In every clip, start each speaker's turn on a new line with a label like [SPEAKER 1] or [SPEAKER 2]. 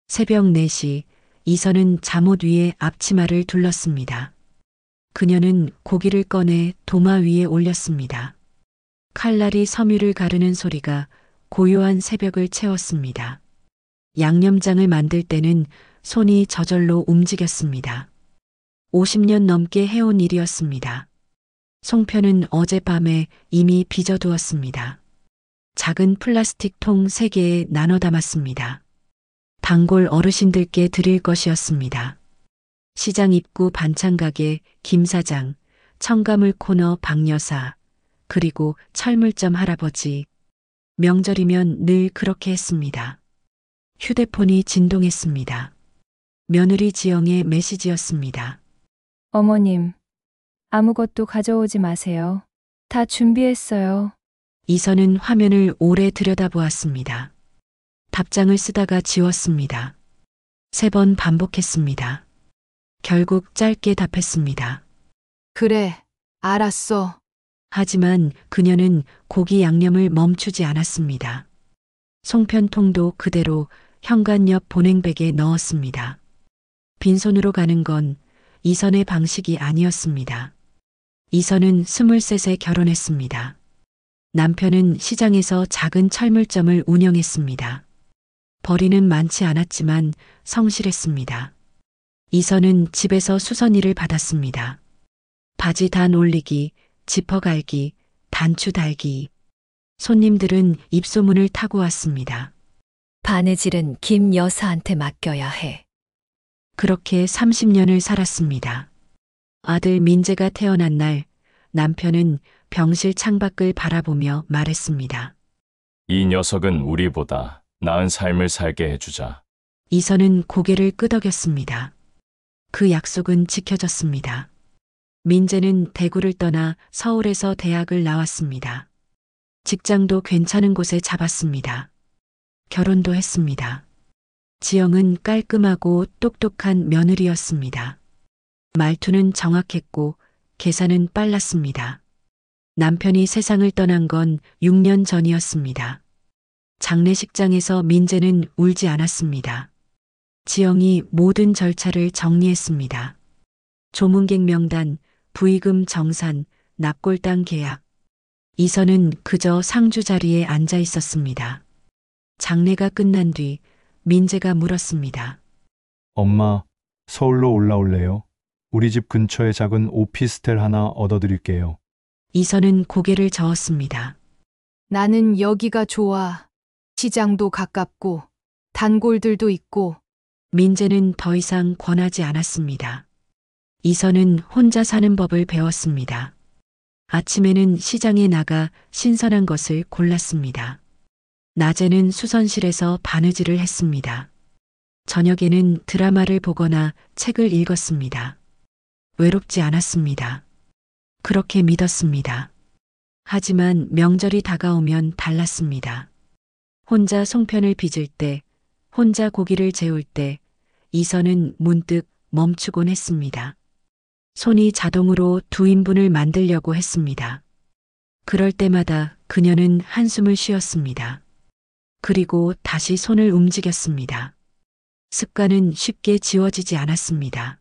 [SPEAKER 1] 새벽 4시 이선은 잠옷 위에 앞치마를 둘렀습니다. 그녀는 고기를 꺼내 도마 위에 올렸습니다. 칼날이 섬유를 가르는 소리가 고요한 새벽을 채웠습니다. 양념장을 만들 때는 손이 저절로 움직였습니다. 50년 넘게 해온 일이었습니다. 송편은 어젯밤에 이미 빚어두었습니다. 작은 플라스틱 통 3개에 나눠 담았습니다. 단골 어르신들께 드릴 것이었습니다. 시장 입구 반찬가게 김 사장, 청가물 코너 박 여사, 그리고 철물점 할아버지. 명절이면 늘 그렇게 했습니다. 휴대폰이 진동했습니다. 며느리 지영의 메시지였습니다.
[SPEAKER 2] 어머님, 아무것도 가져오지 마세요. 다 준비했어요.
[SPEAKER 1] 이선은 화면을 오래 들여다보았습니다. 답장을 쓰다가 지웠습니다. 3번 반복했습니다. 결국 짧게 답했습니다.
[SPEAKER 3] 그래, 알았어.
[SPEAKER 1] 하지만 그녀는 고기 양념을 멈추지 않았습니다. 송편통도 그대로 현관 옆 보냉백에 넣었습니다. 빈손으로 가는 건 이선의 방식이 아니었습니다. 이선은 23세 결혼했습니다. 남편은 시장에서 작은 철물점을 운영했습니다. 벌이는 많지 않았지만 성실했습니다. 이선은 집에서 수선일을 받았습니다. 바지 단 올리기, 지퍼 갈기, 단추 달기. 손님들은 입소문을 타고 왔습니다.
[SPEAKER 4] 바느질은 김 여사한테 맡겨야 해.
[SPEAKER 1] 그렇게 30년을 살았습니다. 아들 민재가 태어난 날 남편은 병실 창밖을 바라보며 말했습니다.
[SPEAKER 5] 이 녀석은 우리보다 나은 삶을 살게 해주자.
[SPEAKER 1] 이선은 고개를 끄덕였습니다. 그 약속은 지켜졌습니다. 민재는 대구를 떠나 서울에서 대학을 나왔습니다. 직장도 괜찮은 곳에 잡았습니다. 결혼도 했습니다. 지영은 깔끔하고 똑똑한 며느리였습니다. 말투는 정확했고 계산은 빨랐습니다. 남편이 세상을 떠난 건 6년 전이었습니다. 장례식장에서 민재는 울지 않았습니다. 지영이 모든 절차를 정리했습니다. 조문객 명단, 부의금 정산, 납골당 계약. 이선은 그저 상주 자리에 앉아 있었습니다. 장례가 끝난 뒤 민재가 물었습니다.
[SPEAKER 6] 엄마, 서울로 올라올래요? 우리 집 근처에 작은 오피스텔 하나 얻어드릴게요.
[SPEAKER 1] 이선은 고개를 저었습니다.
[SPEAKER 3] 나는 여기가 좋아. 시장도 가깝고, 단골들도 있고.
[SPEAKER 1] 민재는 더 이상 권하지 않았습니다. 이선은 혼자 사는 법을 배웠습니다. 아침에는 시장에 나가 신선한 것을 골랐습니다. 낮에는 수선실에서 바느질을 했습니다. 저녁에는 드라마를 보거나 책을 읽었습니다. 외롭지 않았습니다. 그렇게 믿었습니다. 하지만 명절이 다가오면 달랐습니다. 혼자 송편을 빚을 때, 혼자 고기를 재울 때 이선은 문득 멈추곤 했습니다. 손이 자동으로 2인분을 만들려고 했습니다. 그럴 때마다 그녀는 한숨을 쉬었습니다. 그리고 다시 손을 움직였습니다. 습관은 쉽게 지워지지 않았습니다.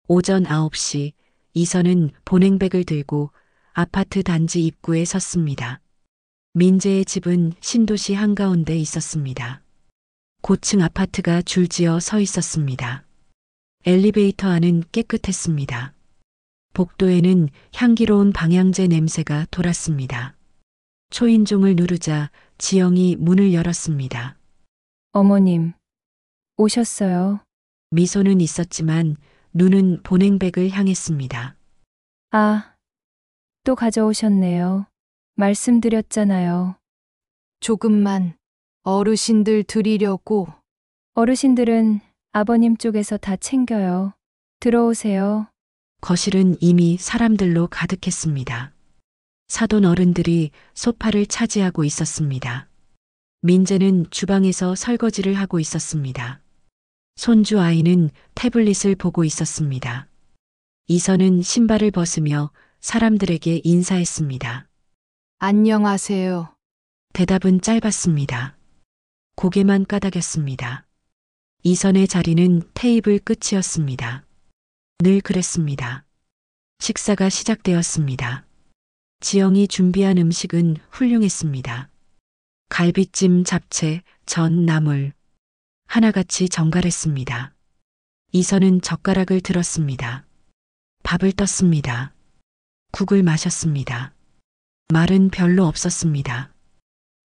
[SPEAKER 1] 오전 9시 이선은 보냉백을 들고 아파트 단지 입구에 섰습니다. 민재의 집은 신도시 한가운데 있었습니다. 고층 아파트가 줄지어 서 있었습니다. 엘리베이터 안은 깨끗했습니다. 복도에는 향기로운 방향제 냄새가 돌았습니다. 초인종을 누르자 지영이 문을 열었습니다.
[SPEAKER 2] 어머님, 오셨어요.
[SPEAKER 1] 미소는 있었지만 눈은 보냉백을 향했습니다.
[SPEAKER 2] 아, 또 가져오셨네요. 말씀드렸잖아요.
[SPEAKER 3] 조금만 어르신들 드리려고.
[SPEAKER 2] 어르신들은 아버님 쪽에서 다 챙겨요. 들어오세요.
[SPEAKER 1] 거실은 이미 사람들로 가득했습니다. 사돈 어른들이 소파를 차지하고 있었습니다. 민재는 주방에서 설거지를 하고 있었습니다. 손주 아이는 태블릿을 보고 있었습니다. 이선은 신발을 벗으며 사람들에게 인사했습니다.
[SPEAKER 3] 안녕하세요.
[SPEAKER 1] 대답은 짧았습니다. 고개만 까닥였습니다. 이선의 자리는 테이블 끝이었습니다. 늘 그랬습니다. 식사가 시작되었습니다. 지영이 준비한 음식은 훌륭했습니다. 갈비찜, 잡채, 전, 나물. 하나같이 정갈했습니다. 이선은 젓가락을 들었습니다. 밥을 떴습니다. 국을 마셨습니다. 말은 별로 없었습니다.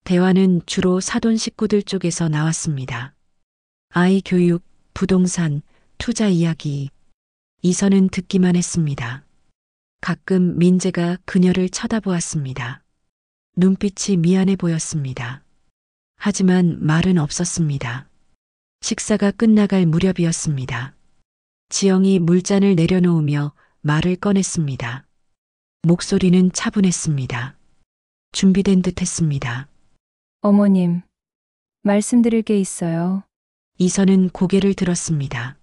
[SPEAKER 1] 대화는 주로 사돈 식구들 쪽에서 나왔습니다. 아이 교육, 부동산, 투자 이야기. 이선은 듣기만 했습니다. 가끔 민재가 그녀를 쳐다보았습니다. 눈빛이 미안해 보였습니다. 하지만 말은 없었습니다. 식사가 끝나갈 무렵이었습니다. 지영이 물잔을 내려놓으며 말을 꺼냈습니다. 목소리는 차분했습니다. 준비된 듯 했습니다.
[SPEAKER 2] 어머님, 말씀드릴 게 있어요.
[SPEAKER 1] 이선은 고개를 들었습니다.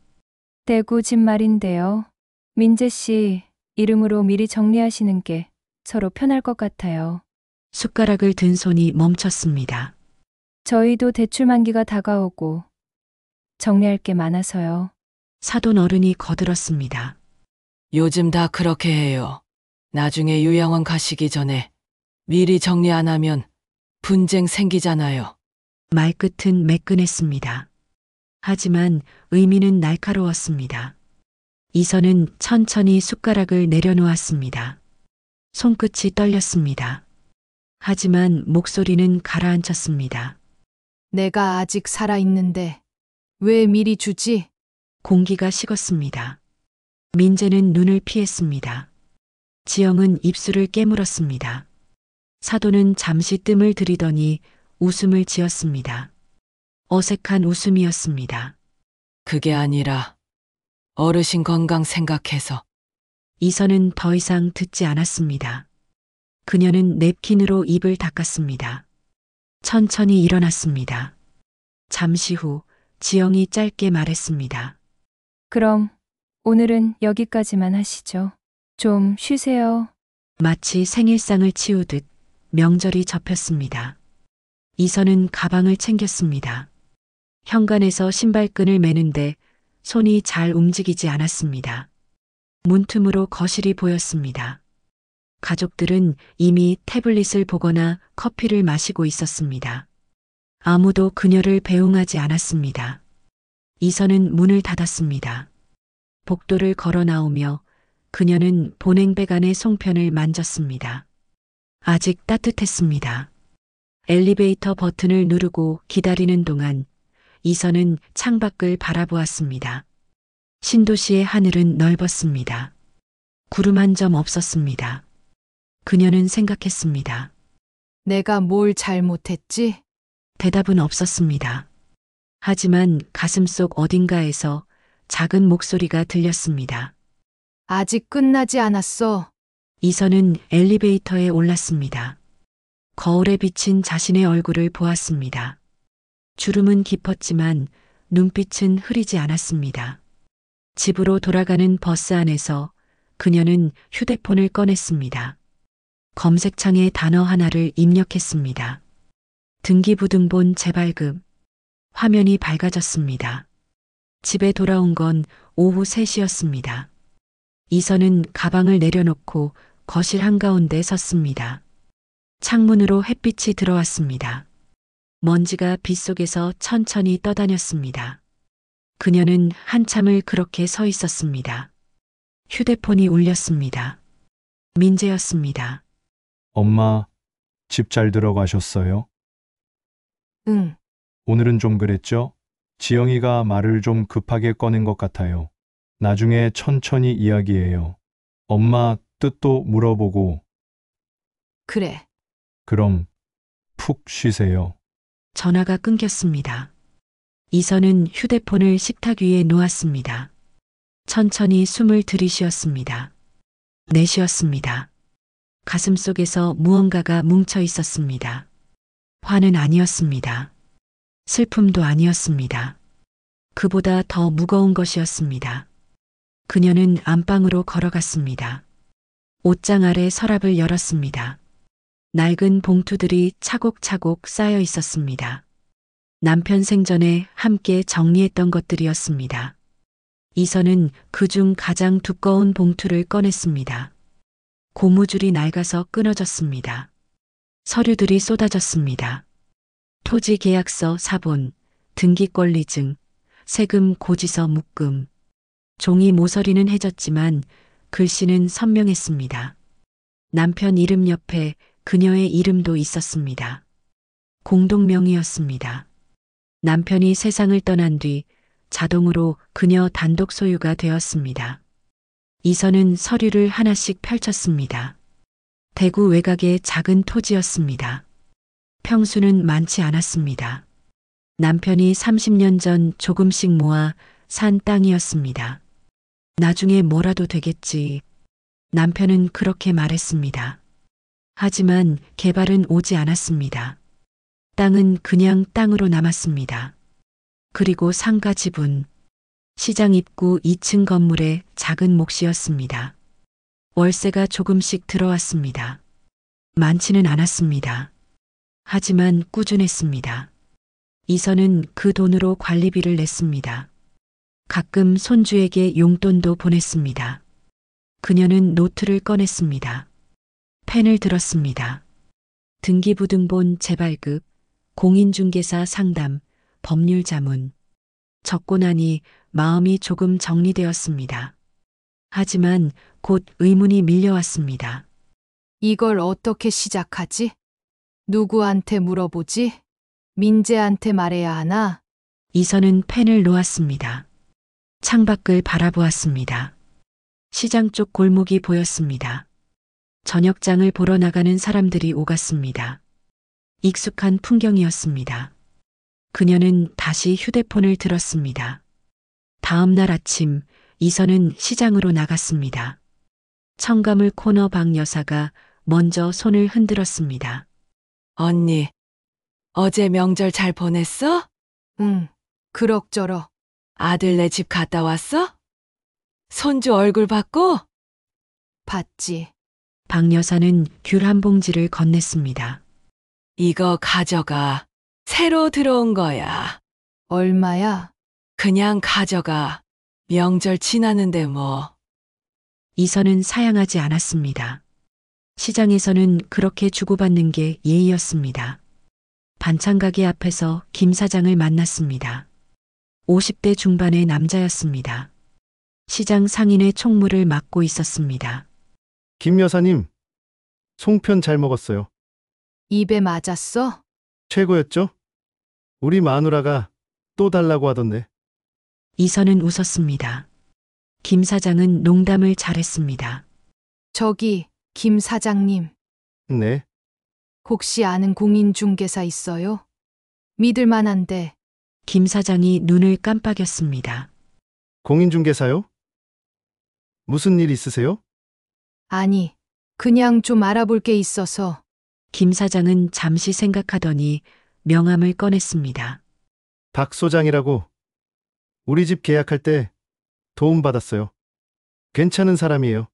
[SPEAKER 2] 대구 집 말인데요. 민재 씨 이름으로 미리 정리하시는 게 서로 편할 것 같아요.
[SPEAKER 1] 숟가락을 든 손이 멈췄습니다.
[SPEAKER 2] 저희도 대출 만기가 다가오고 정리할 게 많아서요.
[SPEAKER 1] 사돈 어른이 거들었습니다.
[SPEAKER 7] 요즘 다 그렇게 해요. 나중에 요양원 가시기 전에 미리 정리 안 하면 분쟁 생기잖아요.
[SPEAKER 1] 말끝은 매끈했습니다. 하지만 의미는 날카로웠습니다. 이선은 천천히 숟가락을 내려놓았습니다. 손끝이 떨렸습니다. 하지만 목소리는 가라앉혔습니다.
[SPEAKER 3] 내가 아직 살아있는데 왜 미리 주지?
[SPEAKER 1] 공기가 식었습니다. 민재는 눈을 피했습니다. 지영은 입술을 깨물었습니다. 사돈은 잠시 뜸을 들이더니 웃음을 지었습니다. 어색한 웃음이었습니다.
[SPEAKER 7] 그게 아니라 어르신 건강 생각해서.
[SPEAKER 1] 이선은 더 이상 듣지 않았습니다. 그녀는 냅킨으로 입을 닦았습니다. 천천히 일어났습니다. 잠시 후 지영이 짧게 말했습니다.
[SPEAKER 2] 그럼 오늘은 여기까지만 하시죠. 좀 쉬세요.
[SPEAKER 1] 마치 생일상을 치우듯 명절이 접혔습니다. 이선은 가방을 챙겼습니다. 현관에서 신발끈을 매는데 손이 잘 움직이지 않았습니다. 문틈으로 거실이 보였습니다. 가족들은 이미 태블릿을 보거나 커피를 마시고 있었습니다. 아무도 그녀를 배웅하지 않았습니다. 이선은 문을 닫았습니다. 복도를 걸어 나오며 그녀는 보냉백 안의 송편을 만졌습니다. 아직 따뜻했습니다. 엘리베이터 버튼을 누르고 기다리는 동안 이선은 창밖을 바라보았습니다. 신도시의 하늘은 넓었습니다. 구름 한 점 없었습니다. 그녀는 생각했습니다.
[SPEAKER 3] 내가 뭘 잘못했지?
[SPEAKER 1] 대답은 없었습니다. 하지만 가슴속 어딘가에서 작은 목소리가 들렸습니다.
[SPEAKER 3] 아직 끝나지 않았어.
[SPEAKER 1] 이선은 엘리베이터에 올랐습니다. 거울에 비친 자신의 얼굴을 보았습니다. 주름은 깊었지만 눈빛은 흐리지 않았습니다. 집으로 돌아가는 버스 안에서 그녀는 휴대폰을 꺼냈습니다. 검색창에 단어 하나를 입력했습니다. 등기부등본 재발급. 화면이 밝아졌습니다. 집에 돌아온 건 오후 3시였습니다. 이선은 가방을 내려놓고 거실 한가운데 섰습니다. 창문으로 햇빛이 들어왔습니다. 먼지가 빗속에서 천천히 떠다녔습니다. 그녀는 한참을 그렇게 서 있었습니다. 휴대폰이 울렸습니다. 민재였습니다.
[SPEAKER 6] 엄마, 집 잘 들어가셨어요?
[SPEAKER 3] 응.
[SPEAKER 6] 오늘은 좀 그랬죠? 지영이가 말을 좀 급하게 꺼낸 것 같아요. 나중에 천천히 이야기해요. 엄마 뜻도 물어보고.
[SPEAKER 3] 그래.
[SPEAKER 6] 그럼 푹 쉬세요.
[SPEAKER 1] 전화가 끊겼습니다. 이선은 휴대폰을 식탁 위에 놓았습니다. 천천히 숨을 들이쉬었습니다. 내쉬었습니다. 가슴 속에서 무언가가 뭉쳐 있었습니다. 화는 아니었습니다. 슬픔도 아니었습니다. 그보다 더 무거운 것이었습니다. 그녀는 안방으로 걸어갔습니다. 옷장 아래 서랍을 열었습니다. 낡은 봉투들이 차곡차곡 쌓여 있었습니다. 남편 생전에 함께 정리했던 것들이었습니다. 이선은 그중 가장 두꺼운 봉투를 꺼냈습니다. 고무줄이 낡아서 끊어졌습니다. 서류들이 쏟아졌습니다. 토지 계약서 사본, 등기권리증, 세금 고지서 묶음. 종이 모서리는 해졌지만 글씨는 선명했습니다. 남편 이름 옆에 그녀의 이름도 있었습니다. 공동명의였습니다. 남편이 세상을 떠난 뒤 자동으로 그녀 단독 소유가 되었습니다. 이선은 서류를 하나씩 펼쳤습니다. 대구 외곽의 작은 토지였습니다. 평수는 많지 않았습니다. 남편이 30년 전 조금씩 모아 산 땅이었습니다. 나중에 뭐라도 되겠지. 남편은 그렇게 말했습니다. 하지만 개발은 오지 않았습니다. 땅은 그냥 땅으로 남았습니다. 그리고 상가 지분, 시장 입구 2층 건물의 작은 몫이었습니다. 월세가 조금씩 들어왔습니다. 많지는 않았습니다. 하지만 꾸준했습니다. 이선은 그 돈으로 관리비를 냈습니다. 가끔 손주에게 용돈도 보냈습니다. 그녀는 노트를 꺼냈습니다. 펜을 들었습니다. 등기부등본 재발급, 공인중개사 상담, 법률 자문. 적고 나니 마음이 조금 정리되었습니다. 하지만 곧 의문이 밀려왔습니다.
[SPEAKER 3] 이걸 어떻게 시작하지? 누구한테 물어보지? 민재한테 말해야 하나?
[SPEAKER 1] 이선은 펜을 놓았습니다. 창밖을 바라보았습니다. 시장 쪽 골목이 보였습니다. 저녁장을 보러 나가는 사람들이 오갔습니다. 익숙한 풍경이었습니다. 그녀는 다시 휴대폰을 들었습니다. 다음 날 아침 이선은 시장으로 나갔습니다. 청가물 코너 박 여사가 먼저 손을 흔들었습니다.
[SPEAKER 7] 언니, 어제 명절 잘 보냈어?
[SPEAKER 3] 응, 그럭저럭.
[SPEAKER 7] 아들네 집 갔다 왔어? 손주 얼굴 봤고?
[SPEAKER 3] 봤지.
[SPEAKER 1] 박 여사는 귤 한 봉지를 건넸습니다.
[SPEAKER 7] 이거 가져가. 새로 들어온 거야.
[SPEAKER 3] 얼마야?
[SPEAKER 7] 그냥 가져가. 명절 지나는데 뭐.
[SPEAKER 1] 이선은 사양하지 않았습니다. 시장에서는 그렇게 주고받는 게 예의였습니다. 반찬 가게 앞에서 김 사장을 만났습니다. 50대 중반의 남자였습니다. 시장 상인의 총무를 맡고 있었습니다.
[SPEAKER 8] 김 여사님, 송편 잘 먹었어요.
[SPEAKER 3] 입에 맞았어?
[SPEAKER 8] 최고였죠? 우리 마누라가 또 달라고 하던데.
[SPEAKER 1] 이선은 웃었습니다. 김 사장은 농담을 잘했습니다.
[SPEAKER 3] 저기, 김 사장님,
[SPEAKER 8] 네,
[SPEAKER 3] 혹시 아는 공인중개사 있어요? 믿을 만한데.
[SPEAKER 1] 김 사장이 눈을 깜빡였습니다.
[SPEAKER 8] 공인중개사요? 무슨 일 있으세요?
[SPEAKER 3] 아니, 그냥 좀 알아볼 게 있어서.
[SPEAKER 1] 김 사장은 잠시 생각하더니 명함을 꺼냈습니다.
[SPEAKER 8] 박 소장이라고 우리 집 계약할 때 도움받았어요. 괜찮은 사람이에요.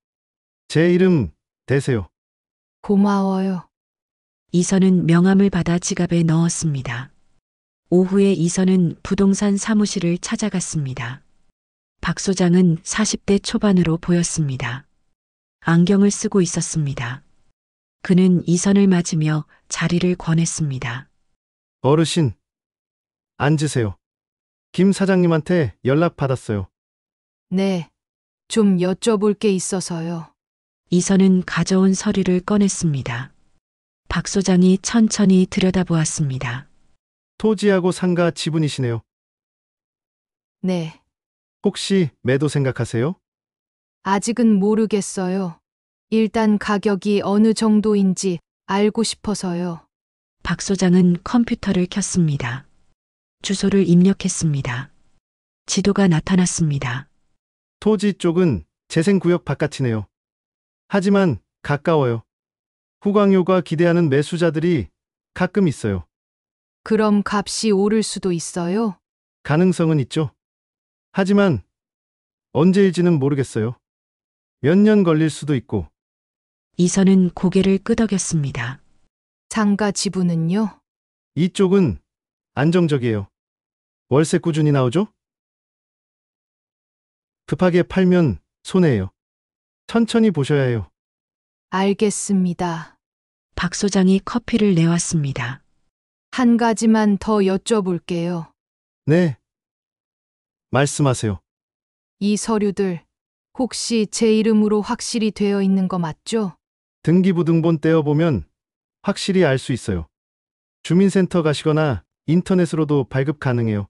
[SPEAKER 8] 제 이름 대세요.
[SPEAKER 3] 고마워요.
[SPEAKER 1] 이선은 명함을 받아 지갑에 넣었습니다. 오후에 이선은 부동산 사무실을 찾아갔습니다. 박 소장은 40대 초반으로 보였습니다. 안경을 쓰고 있었습니다. 그는 이선을 맞으며 자리를 권했습니다.
[SPEAKER 8] 어르신, 앉으세요. 김 사장님한테 연락 받았어요.
[SPEAKER 3] 네, 좀 여쭤볼 게 있어서요.
[SPEAKER 1] 이선은 가져온 서류를 꺼냈습니다. 박 소장이 천천히 들여다보았습니다.
[SPEAKER 8] 토지하고 상가 지분이시네요.
[SPEAKER 3] 네,
[SPEAKER 8] 혹시 매도 생각하세요?
[SPEAKER 3] 아직은 모르겠어요. 일단 가격이 어느 정도인지 알고 싶어서요.
[SPEAKER 1] 박 소장은 컴퓨터를 켰습니다. 주소를 입력했습니다. 지도가 나타났습니다.
[SPEAKER 8] 토지 쪽은 재생구역 바깥이네요. 하지만 가까워요. 후광효가 기대하는 매수자들이 가끔 있어요.
[SPEAKER 3] 그럼 값이 오를 수도 있어요?
[SPEAKER 8] 가능성은 있죠. 하지만 언제일지는 모르겠어요. 몇 년 걸릴 수도 있고.
[SPEAKER 1] 이선은 고개를 끄덕였습니다.
[SPEAKER 3] 상가 지분은요?
[SPEAKER 8] 이쪽은 안정적이에요. 월세 꾸준히 나오죠? 급하게 팔면 손해예요. 천천히 보셔야 해요.
[SPEAKER 3] 알겠습니다.
[SPEAKER 1] 박 소장이 커피를 내왔습니다.
[SPEAKER 3] 한 가지만 더 여쭤볼게요.
[SPEAKER 8] 네. 말씀하세요.
[SPEAKER 3] 이 서류들 혹시 제 이름으로 확실히 되어 있는 거 맞죠?
[SPEAKER 8] 등기부등본 떼어보면 확실히 알 수 있어요. 주민센터 가시거나 인터넷으로도 발급 가능해요.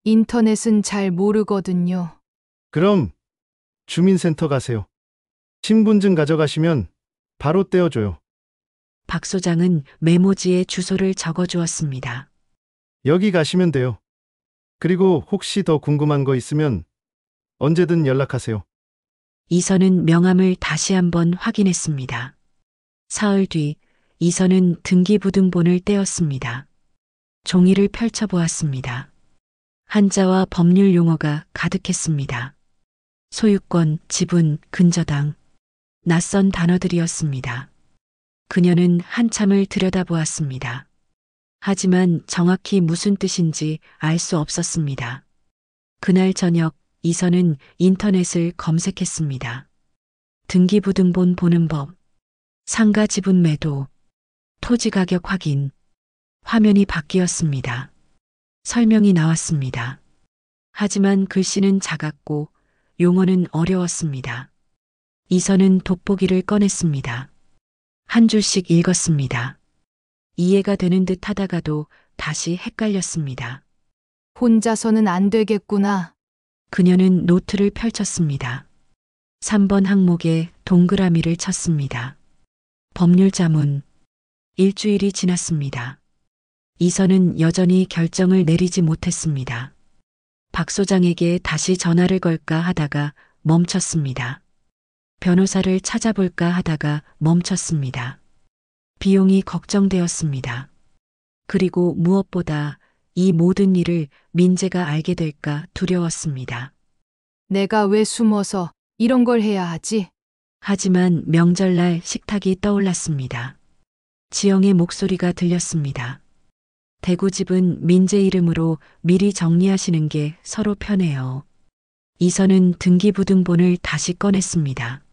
[SPEAKER 3] 인터넷은 잘 모르거든요.
[SPEAKER 8] 그럼 주민센터 가세요. 신분증 가져가시면 바로 떼어줘요.
[SPEAKER 1] 박 소장은 메모지에 주소를 적어 주었습니다.
[SPEAKER 8] 여기 가시면 돼요. 그리고 혹시 더 궁금한 거 있으면 언제든 연락하세요.
[SPEAKER 1] 이선은 명함을 다시 한번 확인했습니다. 사흘 뒤 이선은 등기부등본을 떼었습니다. 종이를 펼쳐보았습니다. 한자와 법률 용어가 가득했습니다. 소유권, 지분, 근저당, 낯선 단어들이었습니다. 그녀는 한참을 들여다보았습니다. 하지만 정확히 무슨 뜻인지 알 수 없었습니다. 그날 저녁 이선은 인터넷을 검색했습니다. 등기부등본 보는 법, 상가 지분 매도, 토지 가격 확인, 화면이 바뀌었습니다. 설명이 나왔습니다. 하지만 글씨는 작았고 용어는 어려웠습니다. 이선은 돋보기를 꺼냈습니다. 한 줄씩 읽었습니다. 이해가 되는 듯 하다가도 다시 헷갈렸습니다.
[SPEAKER 3] 혼자서는 안 되겠구나.
[SPEAKER 1] 그녀는 노트를 펼쳤습니다. 3번 항목에 동그라미를 쳤습니다. 법률 자문. 일주일이 지났습니다. 이선은 여전히 결정을 내리지 못했습니다. 박 소장에게 다시 전화를 걸까 하다가 멈췄습니다. 변호사를 찾아볼까 하다가 멈췄습니다. 비용이 걱정되었습니다. 그리고 무엇보다 이 모든 일을 민재가 알게 될까 두려웠습니다.
[SPEAKER 3] 내가 왜 숨어서 이런 걸 해야 하지?
[SPEAKER 1] 하지만 명절날 식탁이 떠올랐습니다. 지영의 목소리가 들렸습니다. 대구 집은 민재 이름으로 미리 정리하시는 게 서로 편해요. 이선은 등기부등본을 다시 꺼냈습니다.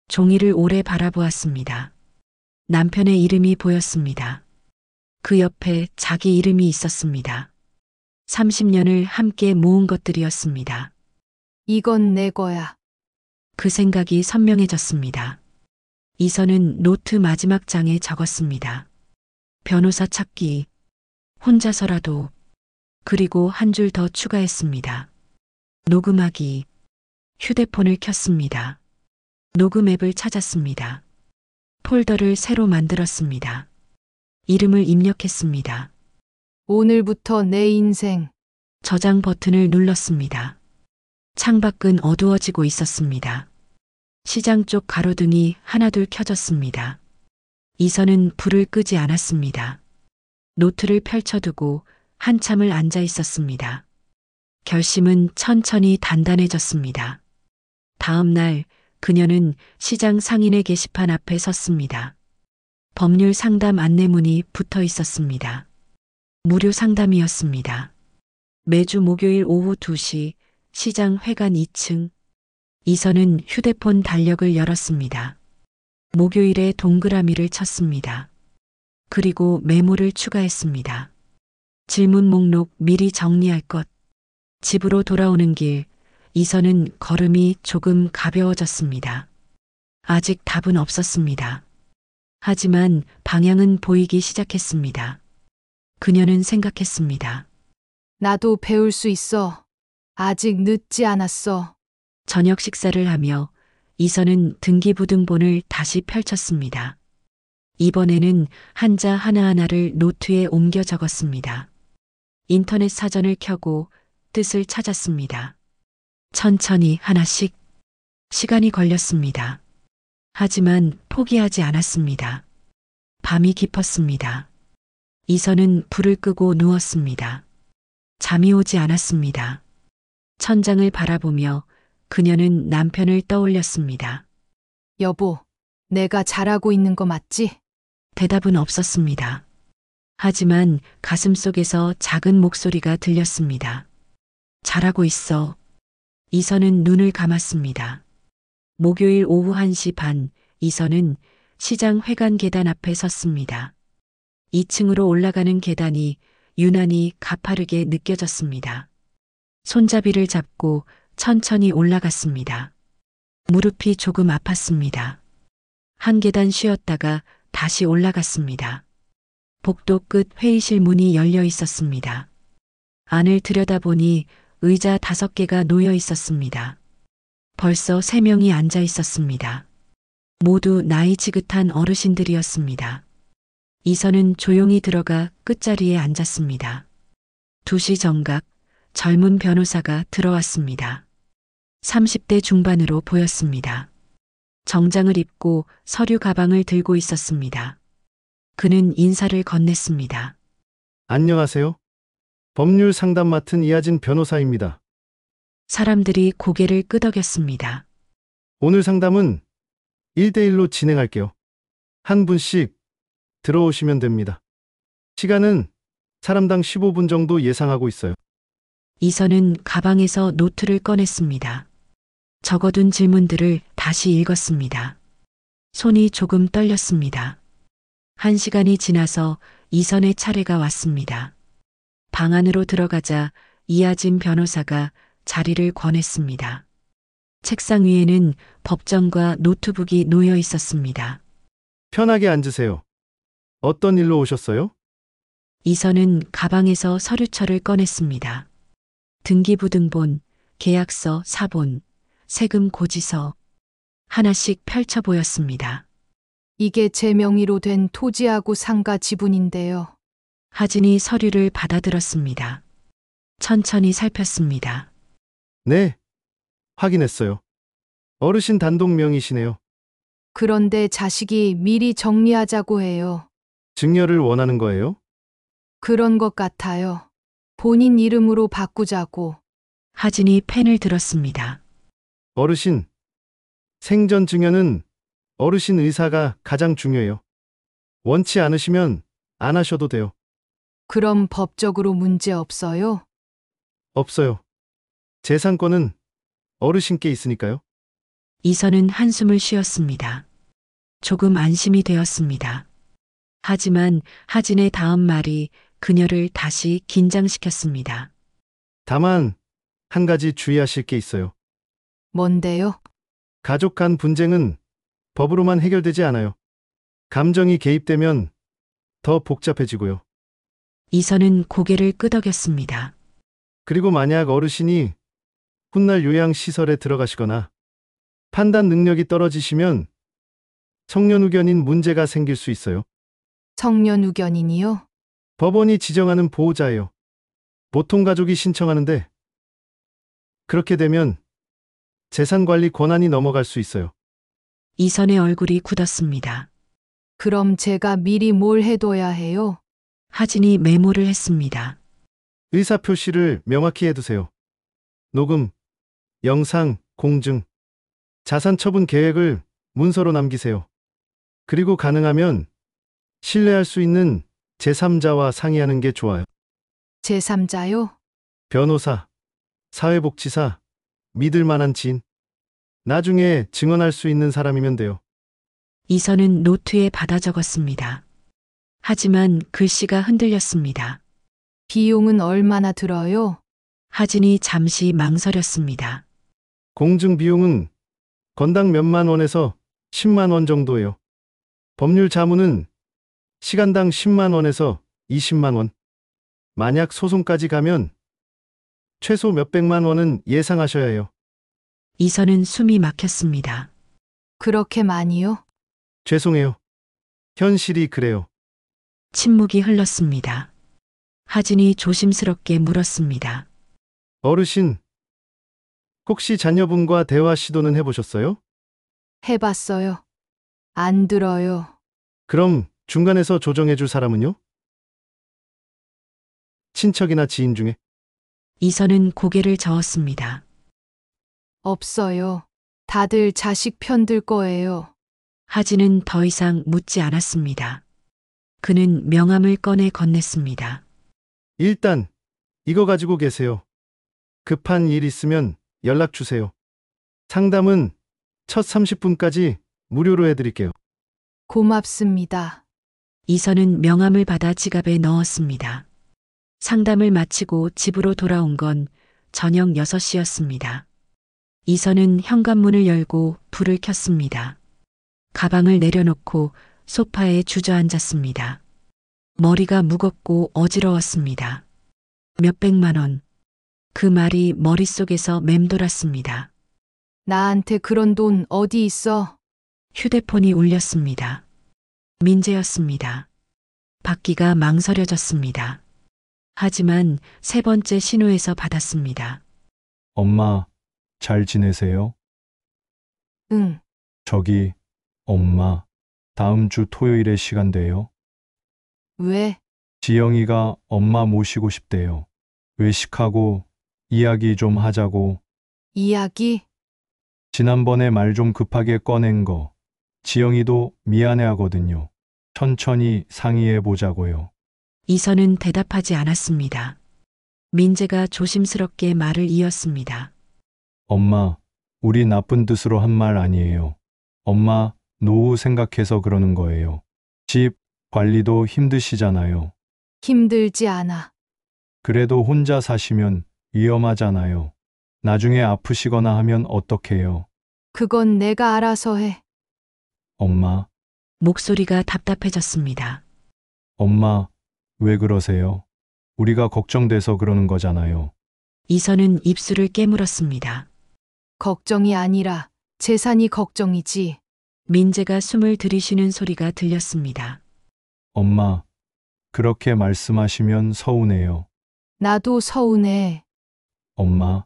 [SPEAKER 1] 종이를 오래 바라보았습니다. 남편의 이름이 보였습니다. 그 옆에 자기 이름이 있었습니다. 30년을 함께 모은 것들이었습니다.
[SPEAKER 3] 이건 내 거야.
[SPEAKER 1] 그 생각이 선명해졌습니다. 이선은 노트 마지막 장에 적었습니다. 변호사 찾기, 혼자서라도, 그리고 한 줄 더 추가했습니다. 녹음하기, 휴대폰을 켰습니다. 녹음 앱을 찾았습니다. 폴더를 새로 만들었습니다. 이름을 입력했습니다.
[SPEAKER 3] 오늘부터 내 인생.
[SPEAKER 1] 저장 버튼을 눌렀습니다. 창밖은 어두워지고 있었습니다. 시장 쪽 가로등이 하나둘 켜졌습니다. 이선은 불을 끄지 않았습니다. 노트를 펼쳐두고 한참을 앉아 있었습니다. 결심은 천천히 단단해졌습니다. 다음 날 그녀는 시장 상인의 게시판 앞에 섰습니다. 법률 상담 안내문이 붙어 있었습니다. 무료 상담이었습니다. 매주 목요일 오후 2시 시장 회관 2층. 이선은 휴대폰 달력을 열었습니다. 목요일에 동그라미를 쳤습니다. 그리고 메모를 추가했습니다. 질문 목록 미리 정리할 것. 집으로 돌아오는 길, 이선은 걸음이 조금 가벼워졌습니다. 아직 답은 없었습니다. 하지만 방향은 보이기 시작했습니다. 그녀는 생각했습니다.
[SPEAKER 3] 나도 배울 수 있어. 아직 늦지 않았어.
[SPEAKER 1] 저녁 식사를 하며 이선은 등기부등본을 다시 펼쳤습니다. 이번에는 한자 하나하나를 노트에 옮겨 적었습니다. 인터넷 사전을 켜고 뜻을 찾았습니다. 천천히 하나씩. 시간이 걸렸습니다. 하지만 포기하지 않았습니다. 밤이 깊었습니다. 이선은 불을 끄고 누웠습니다. 잠이 오지 않았습니다. 천장을 바라보며 그녀는 남편을 떠올렸습니다.
[SPEAKER 3] 여보, 내가 잘하고 있는 거 맞지?
[SPEAKER 1] 대답은 없었습니다. 하지만 가슴속에서 작은 목소리가 들렸습니다. 잘하고 있어. 이선은 눈을 감았습니다. 목요일 오후 1시 반, 이선은 시장 회관 계단 앞에 섰습니다. 2층으로 올라가는 계단이 유난히 가파르게 느껴졌습니다. 손잡이를 잡고 천천히 올라갔습니다. 무릎이 조금 아팠습니다. 한 계단 쉬었다가 다시 올라갔습니다. 복도 끝 회의실 문이 열려 있었습니다. 안을 들여다보니 의자 5개가 놓여 있었습니다. 벌써 3명이 앉아 있었습니다. 모두 나이 지긋한 어르신들이었습니다. 이선은 조용히 들어가 끝자리에 앉았습니다. 2시 정각 젊은 변호사가 들어왔습니다. 30대 중반으로 보였습니다. 정장을 입고 서류 가방을 들고 있었습니다. 그는 인사를 건넸습니다.
[SPEAKER 8] 안녕하세요. 법률 상담 맡은 이하진 변호사입니다.
[SPEAKER 1] 사람들이 고개를 끄덕였습니다.
[SPEAKER 8] 오늘 상담은 1대1로 진행할게요. 한 분씩 들어오시면 됩니다. 시간은 사람당 15분 정도 예상하고 있어요.
[SPEAKER 1] 이선은 가방에서 노트를 꺼냈습니다. 적어둔 질문들을 다시 읽었습니다. 손이 조금 떨렸습니다. 1시간이 지나서 이선의 차례가 왔습니다. 방 안으로 들어가자 이하진 변호사가 자리를 권했습니다. 책상 위에는 법정과 노트북이 놓여 있었습니다.
[SPEAKER 8] 편하게 앉으세요. 어떤 일로 오셨어요?
[SPEAKER 1] 이선은 가방에서 서류철을 꺼냈습니다. 등기부등본, 계약서, 사본, 세금 고지서 하나씩 펼쳐 보였습니다.
[SPEAKER 3] 이게 제 명의로 된 토지하고 상가 지분인데요.
[SPEAKER 1] 하진이 서류를 받아들었습니다. 천천히 살폈습니다.
[SPEAKER 8] 네, 확인했어요. 어르신 단독 명의시네요.
[SPEAKER 3] 그런데 자식이 미리 정리하자고 해요.
[SPEAKER 8] 증여를 원하는 거예요?
[SPEAKER 3] 그런 것 같아요. 본인 이름으로 바꾸자고.
[SPEAKER 1] 하진이 펜을 들었습니다.
[SPEAKER 8] 어르신, 생전 증여는 어르신 의사가 가장 중요해요. 원치 않으시면 안 하셔도 돼요.
[SPEAKER 3] 그럼 법적으로 문제 없어요?
[SPEAKER 8] 없어요. 재산권은 어르신께 있으니까요.
[SPEAKER 1] 이선은 한숨을 쉬었습니다. 조금 안심이 되었습니다. 하지만 하진의 다음 말이 그녀를 다시 긴장시켰습니다.
[SPEAKER 8] 다만 한 가지 주의하실 게 있어요.
[SPEAKER 3] 뭔데요?
[SPEAKER 8] 가족 간 분쟁은 법으로만 해결되지 않아요. 감정이 개입되면 더 복잡해지고요.
[SPEAKER 1] 이선은 고개를 끄덕였습니다.
[SPEAKER 8] 그리고 만약 어르신이 훗날 요양시설에 들어가시거나 판단 능력이 떨어지시면 청년우견인 문제가 생길 수 있어요.
[SPEAKER 3] 청년우견인이요?
[SPEAKER 8] 법원이 지정하는 보호자예요. 보통 가족이 신청하는데 그렇게 되면 재산관리 권한이 넘어갈 수 있어요.
[SPEAKER 1] 이선의 얼굴이 굳었습니다.
[SPEAKER 3] 그럼 제가 미리 뭘 해둬야 해요?
[SPEAKER 1] 하진이 메모를 했습니다.
[SPEAKER 8] 의사표시를 명확히 해두세요. 녹음, 영상, 공증, 자산 처분 계획을 문서로 남기세요. 그리고 가능하면 신뢰할 수 있는 제3자와 상의하는 게 좋아요.
[SPEAKER 3] 제3자요?
[SPEAKER 8] 변호사, 사회복지사, 믿을 만한 지인. 나중에 증언할 수 있는 사람이면 돼요.
[SPEAKER 1] 이선은 노트에 받아 적었습니다. 하지만 글씨가 흔들렸습니다.
[SPEAKER 3] 비용은 얼마나 들어요?
[SPEAKER 1] 하진이 잠시 망설였습니다.
[SPEAKER 8] 공증 비용은 건당 몇만 원에서 10만 원 정도예요. 법률 자문은 시간당 10만 원에서 20만 원. 만약 소송까지 가면 최소 몇백만 원은 예상하셔야 해요.
[SPEAKER 1] 이선은 숨이 막혔습니다.
[SPEAKER 3] 그렇게 많이요?
[SPEAKER 8] 죄송해요. 현실이 그래요.
[SPEAKER 1] 침묵이 흘렀습니다. 하진이 조심스럽게 물었습니다.
[SPEAKER 8] 어르신, 혹시 자녀분과 대화 시도는 해보셨어요?
[SPEAKER 3] 해봤어요. 안 들어요.
[SPEAKER 8] 그럼 중간에서 조정해줄 사람은요? 친척이나 지인 중에?
[SPEAKER 1] 이선은 고개를 저었습니다.
[SPEAKER 3] 없어요. 다들 자식 편들 거예요.
[SPEAKER 1] 하진은 더 이상 묻지 않았습니다. 그는 명함을 꺼내 건넸습니다.
[SPEAKER 8] 일단 이거 가지고 계세요. 급한 일 있으면 연락 주세요. 상담은 첫 30분까지 무료로 해드릴게요.
[SPEAKER 3] 고맙습니다.
[SPEAKER 1] 이선은 명함을 받아 지갑에 넣었습니다. 상담을 마치고 집으로 돌아온 건 저녁 6시였습니다. 이선은 현관문을 열고 불을 켰습니다. 가방을 내려놓고 소파에 주저앉았습니다. 머리가 무겁고 어지러웠습니다. 몇백만 원. 그 말이 머릿속에서 맴돌았습니다.
[SPEAKER 3] 나한테 그런 돈 어디 있어?
[SPEAKER 1] 휴대폰이 울렸습니다. 민재였습니다. 받기가 망설여졌습니다. 하지만 3번째 신호에서 받았습니다.
[SPEAKER 6] 엄마, 잘 지내세요?
[SPEAKER 3] 응.
[SPEAKER 6] 저기, 엄마, 다음 주 토요일에 시간 돼요?
[SPEAKER 3] 왜?
[SPEAKER 6] 지영이가 엄마 모시고 싶대요. 외식하고 이야기 좀 하자고.
[SPEAKER 3] 이야기?
[SPEAKER 6] 지난번에 말 좀 급하게 꺼낸 거. 지영이도 미안해 하거든요. 천천히 상의해 보자고요.
[SPEAKER 1] 이선은 대답하지 않았습니다. 민재가 조심스럽게 말을 이었습니다.
[SPEAKER 6] 엄마, 우리 나쁜 뜻으로 한 말 아니에요. 엄마, 노후 생각해서 그러는 거예요. 집 관리도 힘드시잖아요.
[SPEAKER 3] 힘들지 않아.
[SPEAKER 6] 그래도 혼자 사시면 위험하잖아요. 나중에 아프시거나 하면 어떡해요?
[SPEAKER 3] 그건 내가 알아서 해.
[SPEAKER 6] 엄마,
[SPEAKER 1] 목소리가 답답해졌습니다.
[SPEAKER 6] 엄마, 왜 그러세요? 우리가 걱정돼서 그러는 거잖아요.
[SPEAKER 1] 이선은 입술을 깨물었습니다.
[SPEAKER 3] 걱정이 아니라 재산이 걱정이지.
[SPEAKER 1] 민재가 숨을 들이쉬는 소리가 들렸습니다.
[SPEAKER 6] 엄마, 그렇게 말씀하시면 서운해요.
[SPEAKER 3] 나도 서운해.
[SPEAKER 6] 엄마,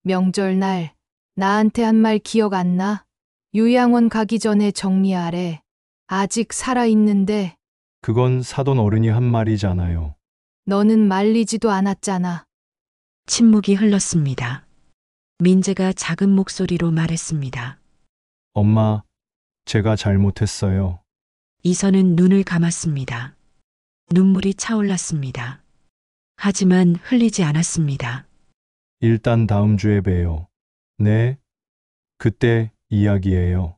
[SPEAKER 3] 명절날 나한테 한 말 기억 안 나? 요양원 가기 전에 정리하래. 아직 살아있는데
[SPEAKER 6] 그건 사돈 어른이 한 말이잖아요.
[SPEAKER 3] 너는 말리지도 않았잖아.
[SPEAKER 1] 침묵이 흘렀습니다. 민재가 작은 목소리로 말했습니다.
[SPEAKER 6] 엄마, 제가 잘못했어요.
[SPEAKER 1] 이선은 눈을 감았습니다. 눈물이 차올랐습니다. 하지만 흘리지 않았습니다.
[SPEAKER 6] 일단 다음 주에 봬요. 네? 그때 이야기해요.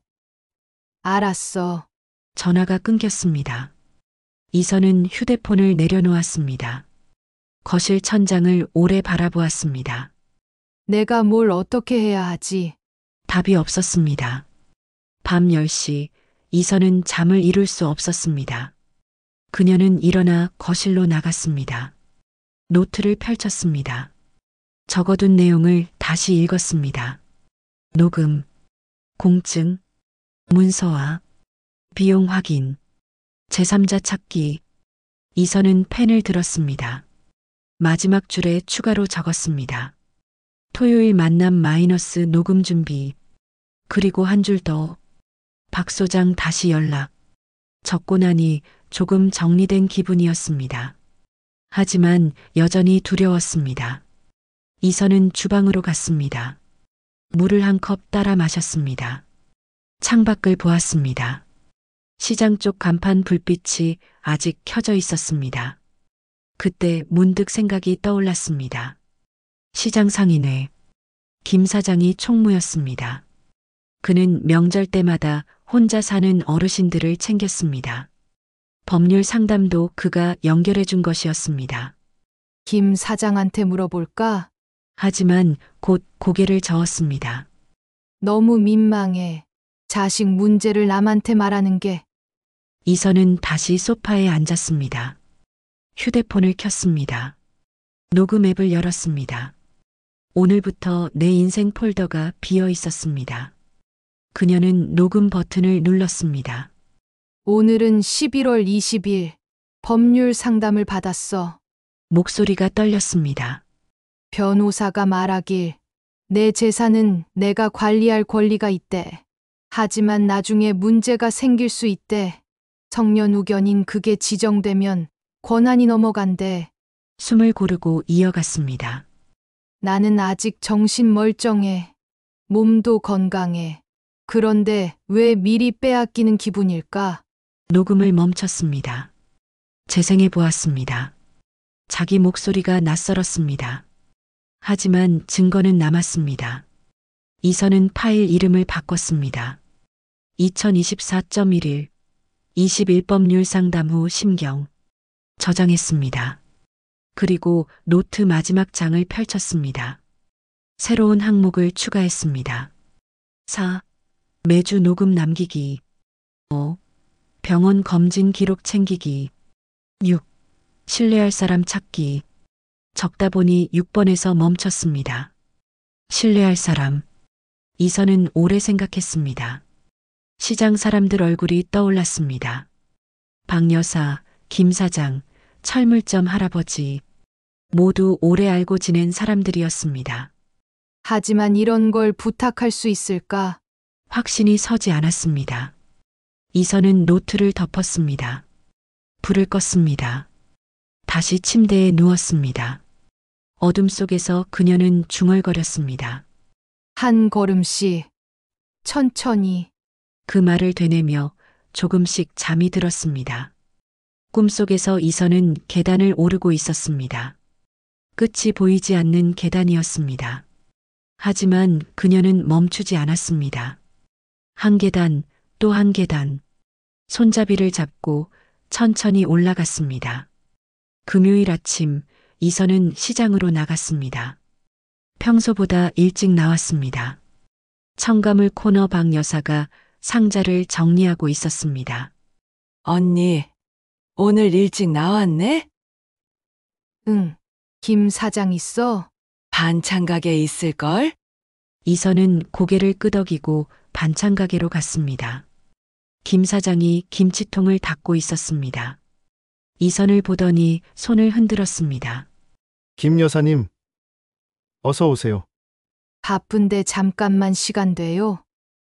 [SPEAKER 3] 알았어.
[SPEAKER 1] 전화가 끊겼습니다. 이선은 휴대폰을 내려놓았습니다. 거실 천장을 오래 바라보았습니다.
[SPEAKER 3] 내가 뭘 어떻게 해야 하지?
[SPEAKER 1] 답이 없었습니다. 밤 10시 이선은 잠을 이룰 수 없었습니다. 그녀는 일어나 거실로 나갔습니다. 노트를 펼쳤습니다. 적어둔 내용을 다시 읽었습니다. 녹음, 공증, 문서화, 비용 확인, 제3자 찾기. 이선은 펜을 들었습니다. 마지막 줄에 추가로 적었습니다. 토요일 만남 마이너스 녹음 준비. 그리고 한 줄 더. 박 소장 다시 연락. 적고 나니 조금 정리된 기분이었습니다. 하지만 여전히 두려웠습니다. 이선은 주방으로 갔습니다. 물을 한 컵 따라 마셨습니다. 창밖을 보았습니다. 시장 쪽 간판 불빛이 아직 켜져 있었습니다. 그때 문득 생각이 떠올랐습니다. 시장 상인회. 김 사장이 총무였습니다. 그는 명절 때마다 혼자 사는 어르신들을 챙겼습니다. 법률 상담도 그가 연결해 준 것이었습니다.
[SPEAKER 3] 김 사장한테 물어볼까?
[SPEAKER 1] 하지만 곧 고개를 저었습니다.
[SPEAKER 3] 너무 민망해. 자식 문제를 남한테 말하는 게.
[SPEAKER 1] 이선은 다시 소파에 앉았습니다. 휴대폰을 켰습니다. 녹음 앱을 열었습니다. 오늘부터 내 인생 폴더가 비어 있었습니다. 그녀는 녹음 버튼을 눌렀습니다.
[SPEAKER 3] 오늘은 11월 20일. 법률 상담을 받았어.
[SPEAKER 1] 목소리가 떨렸습니다.
[SPEAKER 3] 변호사가 말하길. 내 재산은 내가 관리할 권리가 있대. 하지만 나중에 문제가 생길 수 있대. 성년후견인 그게 지정되면 권한이 넘어간대.
[SPEAKER 1] 숨을 고르고 이어갔습니다.
[SPEAKER 3] 나는 아직 정신 멀쩡해. 몸도 건강해. 그런데 왜 미리 빼앗기는 기분일까?
[SPEAKER 1] 녹음을 멈췄습니다. 재생해 보았습니다. 자기 목소리가 낯설었습니다. 하지만 증거는 남았습니다. 이선은 파일 이름을 바꿨습니다. 2024.1일 21법률 상담 후 심경 저장했습니다. 그리고 노트 마지막 장을 펼쳤습니다. 새로운 항목을 추가했습니다. 4. 매주 녹음 남기기. 5. 병원 검진 기록 챙기기. 6. 신뢰할 사람 찾기. 적다 보니 6번에서 멈췄습니다. 신뢰할 사람. 이선은 오래 생각했습니다. 시장 사람들 얼굴이 떠올랐습니다. 박 여사, 김 사장, 철물점 할아버지. 모두 오래 알고 지낸 사람들이었습니다.
[SPEAKER 3] 하지만 이런 걸 부탁할 수 있을까?
[SPEAKER 1] 확신이 서지 않았습니다. 이선은 노트를 덮었습니다. 불을 껐습니다. 다시 침대에 누웠습니다. 어둠 속에서 그녀는 중얼거렸습니다.
[SPEAKER 3] 한 걸음씩, 천천히.
[SPEAKER 1] 그 말을 되뇌며 조금씩 잠이 들었습니다. 꿈속에서 이선은 계단을 오르고 있었습니다. 끝이 보이지 않는 계단이었습니다. 하지만 그녀는 멈추지 않았습니다. 한 계단, 또 한 계단. 손잡이를 잡고 천천히 올라갔습니다. 금요일 아침, 이선은 시장으로 나갔습니다. 평소보다 일찍 나왔습니다. 청가물 코너 박 여사가 상자를 정리하고 있었습니다.
[SPEAKER 7] 언니, 오늘 일찍 나왔네?
[SPEAKER 3] 응. 김 사장 있어?
[SPEAKER 7] 반찬 가게 있을걸?
[SPEAKER 1] 이선은 고개를 끄덕이고 반찬 가게로 갔습니다. 김 사장이 김치통을 닫고 있었습니다. 이선을 보더니 손을 흔들었습니다.
[SPEAKER 8] 김 여사님, 어서 오세요.
[SPEAKER 3] 바쁜데 잠깐만 시간 돼요?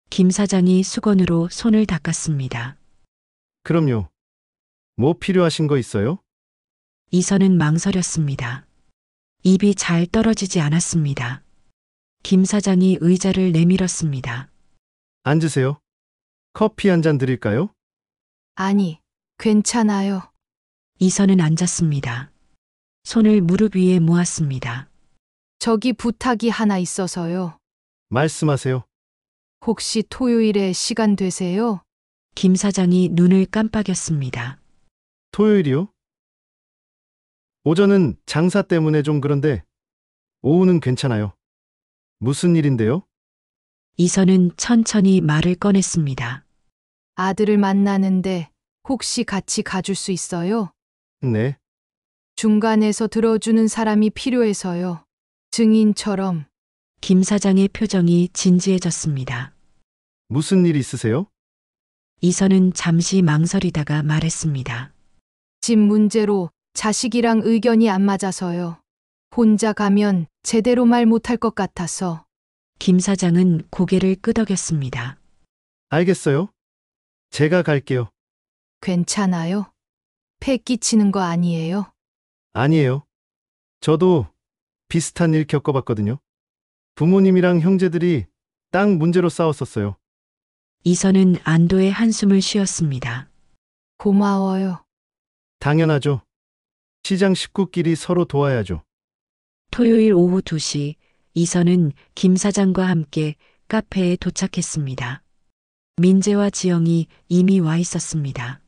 [SPEAKER 1] 김 사장이 수건으로 손을 닦았습니다.
[SPEAKER 8] 그럼요. 뭐 필요하신 거 있어요?
[SPEAKER 1] 이선은 망설였습니다. 입이 잘 떨어지지 않았습니다. 김 사장이 의자를 내밀었습니다.
[SPEAKER 8] 앉으세요. 커피 한 잔 드릴까요?
[SPEAKER 3] 아니, 괜찮아요.
[SPEAKER 1] 이선은 앉았습니다. 손을 무릎 위에 모았습니다.
[SPEAKER 3] 저기 부탁이 하나 있어서요.
[SPEAKER 8] 말씀하세요.
[SPEAKER 3] 혹시 토요일에 시간 되세요?
[SPEAKER 1] 김 사장이 눈을 깜빡였습니다.
[SPEAKER 8] 토요일이요? 오전은 장사 때문에 좀 그런데 오후는 괜찮아요. 무슨 일인데요?
[SPEAKER 1] 이선은 천천히 말을 꺼냈습니다.
[SPEAKER 3] 아들을 만나는데 혹시 같이 가줄 수 있어요?
[SPEAKER 8] 네.
[SPEAKER 3] 중간에서 들어주는 사람이 필요해서요. 증인처럼.
[SPEAKER 1] 김 사장의 표정이 진지해졌습니다.
[SPEAKER 8] 무슨 일 있으세요?
[SPEAKER 1] 이선은 잠시 망설이다가 말했습니다.
[SPEAKER 3] 집 문제로 자식이랑 의견이 안 맞아서요. 혼자 가면 제대로 말 못할 것 같아서.
[SPEAKER 1] 김 사장은 고개를 끄덕였습니다.
[SPEAKER 8] 알겠어요. 제가 갈게요.
[SPEAKER 3] 괜찮아요? 폐 끼치는 거 아니에요?
[SPEAKER 8] 아니에요. 저도 비슷한 일 겪어봤거든요. 부모님이랑 형제들이 땅 문제로 싸웠었어요.
[SPEAKER 1] 이선은 안도의 한숨을 쉬었습니다.
[SPEAKER 3] 고마워요.
[SPEAKER 8] 당연하죠. 시장 식구끼리 서로 도와야죠.
[SPEAKER 1] 토요일 오후 2시 이선은 김 사장과 함께 카페에 도착했습니다. 민재와 지영이 이미 와 있었습니다.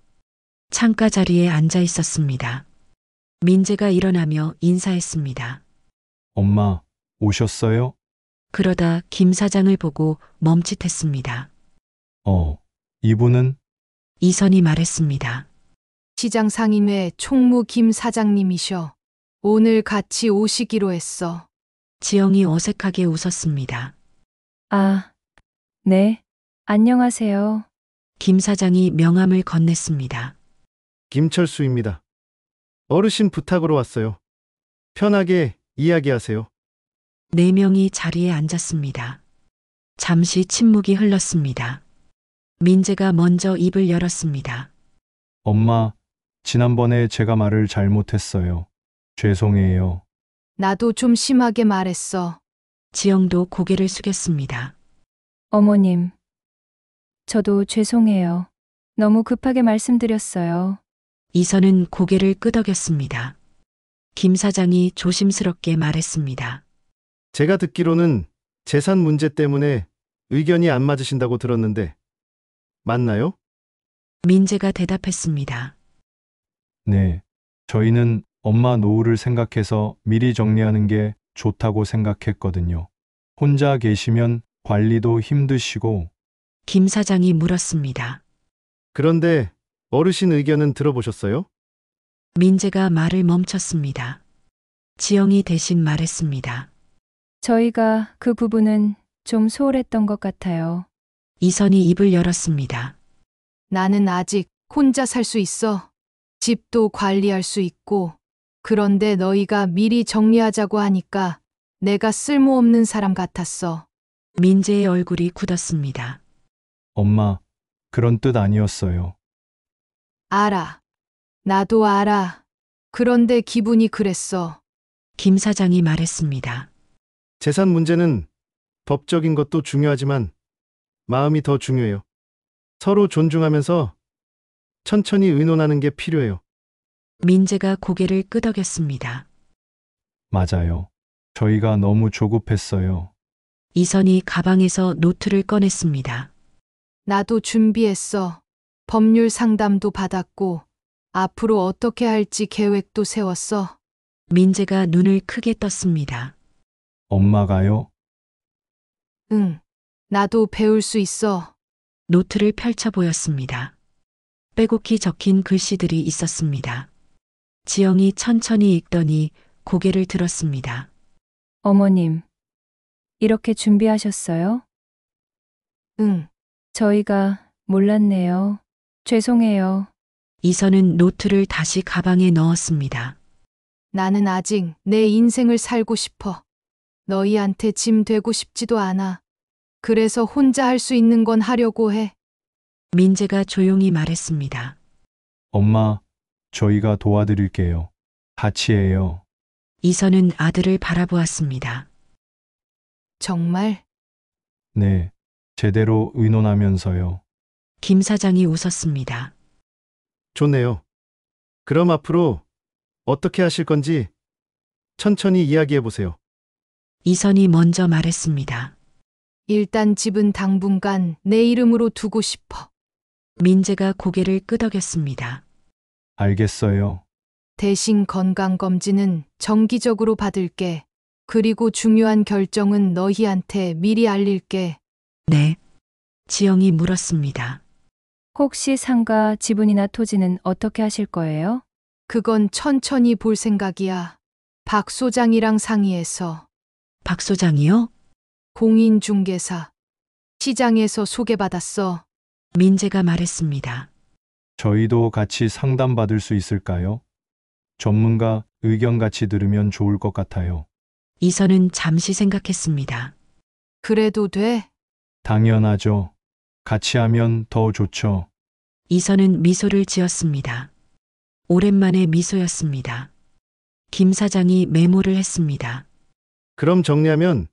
[SPEAKER 1] 창가 자리에 앉아 있었습니다. 민재가 일어나며 인사했습니다.
[SPEAKER 6] 엄마, 오셨어요?
[SPEAKER 1] 그러다 김 사장을 보고 멈칫했습니다.
[SPEAKER 6] 이분은?
[SPEAKER 1] 이선이 말했습니다.
[SPEAKER 3] 시장 상인회 총무 김 사장님이셔. 오늘 같이 오시기로 했어.
[SPEAKER 1] 지영이 어색하게 웃었습니다.
[SPEAKER 2] 아, 네. 안녕하세요.
[SPEAKER 1] 김 사장이 명함을 건넸습니다.
[SPEAKER 8] 김철수입니다. 어르신 부탁으로 왔어요. 편하게 이야기하세요.
[SPEAKER 1] 4명이 자리에 앉았습니다. 잠시 침묵이 흘렀습니다. 민재가 먼저 입을 열었습니다.
[SPEAKER 6] 엄마, 지난번에 제가 말을 잘못했어요. 죄송해요.
[SPEAKER 3] 나도 좀 심하게 말했어.
[SPEAKER 1] 지영도 고개를 숙였습니다.
[SPEAKER 2] 어머님, 저도 죄송해요. 너무 급하게 말씀드렸어요.
[SPEAKER 1] 이선은 고개를 끄덕였습니다. 김 사장이 조심스럽게 말했습니다.
[SPEAKER 8] 제가 듣기로는 재산 문제 때문에 의견이 안 맞으신다고 들었는데, 맞나요?
[SPEAKER 1] 민재가 대답했습니다.
[SPEAKER 6] 네. 저희는 엄마 노후를 생각해서 미리 정리하는 게 좋다고 생각했거든요. 혼자 계시면 관리도 힘드시고,
[SPEAKER 1] 김 사장이 물었습니다.
[SPEAKER 8] 그런데 어르신 의견은 들어보셨어요?
[SPEAKER 1] 민재가 말을 멈췄습니다. 지영이 대신 말했습니다.
[SPEAKER 2] 저희가 그 부분은 좀 소홀했던 것 같아요.
[SPEAKER 1] 이선이 입을 열었습니다.
[SPEAKER 3] 나는 아직 혼자 살 수 있어. 집도 관리할 수 있고. 그런데 너희가 미리 정리하자고 하니까 내가 쓸모없는 사람 같았어.
[SPEAKER 1] 민재의 얼굴이 굳었습니다.
[SPEAKER 6] 엄마, 그런 뜻 아니었어요.
[SPEAKER 3] 알아. 나도 알아. 그런데 기분이 그랬어.
[SPEAKER 1] 김 사장이 말했습니다.
[SPEAKER 8] 재산 문제는 법적인 것도 중요하지만 마음이 더 중요해요. 서로 존중하면서 천천히 의논하는 게 필요해요.
[SPEAKER 1] 민재가 고개를 끄덕였습니다.
[SPEAKER 6] 맞아요. 저희가 너무 조급했어요.
[SPEAKER 1] 이선이 가방에서 노트를 꺼냈습니다.
[SPEAKER 3] 나도 준비했어. 법률 상담도 받았고, 앞으로 어떻게 할지 계획도 세웠어.
[SPEAKER 1] 민재가 눈을 크게 떴습니다.
[SPEAKER 6] 엄마가요?
[SPEAKER 3] 응. 나도 배울 수 있어.
[SPEAKER 1] 노트를 펼쳐 보였습니다. 빼곡히 적힌 글씨들이 있었습니다. 지영이 천천히 읽더니 고개를 들었습니다.
[SPEAKER 2] 어머님, 이렇게 준비하셨어요?
[SPEAKER 3] 응.
[SPEAKER 2] 저희가 몰랐네요. 죄송해요.
[SPEAKER 1] 이선은 노트를 다시 가방에 넣었습니다.
[SPEAKER 3] 나는 아직 내 인생을 살고 싶어. 너희한테 짐 되고 싶지도 않아. 그래서 혼자 할 수 있는 건 하려고 해.
[SPEAKER 1] 민재가 조용히 말했습니다.
[SPEAKER 6] 엄마, 저희가 도와드릴게요. 같이 해요.
[SPEAKER 1] 이선은 아들을 바라보았습니다.
[SPEAKER 3] 정말?
[SPEAKER 6] 네. 제대로 의논하면서요.
[SPEAKER 1] 김 사장이 웃었습니다.
[SPEAKER 8] 좋네요. 그럼 앞으로 어떻게 하실 건지 천천히 이야기해 보세요.
[SPEAKER 1] 이선이 먼저 말했습니다.
[SPEAKER 3] 일단 집은 당분간 내 이름으로 두고 싶어.
[SPEAKER 1] 민재가 고개를 끄덕였습니다.
[SPEAKER 6] 알겠어요.
[SPEAKER 3] 대신 건강검진은 정기적으로 받을게. 그리고 중요한 결정은 너희한테 미리 알릴게.
[SPEAKER 1] 네. 지영이 물었습니다.
[SPEAKER 2] 혹시 상가, 지분이나 토지는 어떻게 하실 거예요?
[SPEAKER 3] 그건 천천히 볼 생각이야. 박 소장이랑 상의해서.
[SPEAKER 1] 박 소장이요?
[SPEAKER 3] 공인중개사. 시장에서 소개받았어.
[SPEAKER 1] 민재가 말했습니다.
[SPEAKER 6] 저희도 같이 상담받을 수 있을까요? 전문가 의견 같이 들으면 좋을 것 같아요.
[SPEAKER 1] 이선은 잠시 생각했습니다.
[SPEAKER 3] 그래도 돼?
[SPEAKER 6] 당연하죠. 같이 하면 더 좋죠.
[SPEAKER 1] 이선은 미소를 지었습니다. 오랜만에 미소였습니다. 김 사장이 메모를 했습니다.
[SPEAKER 8] 그럼 정리하면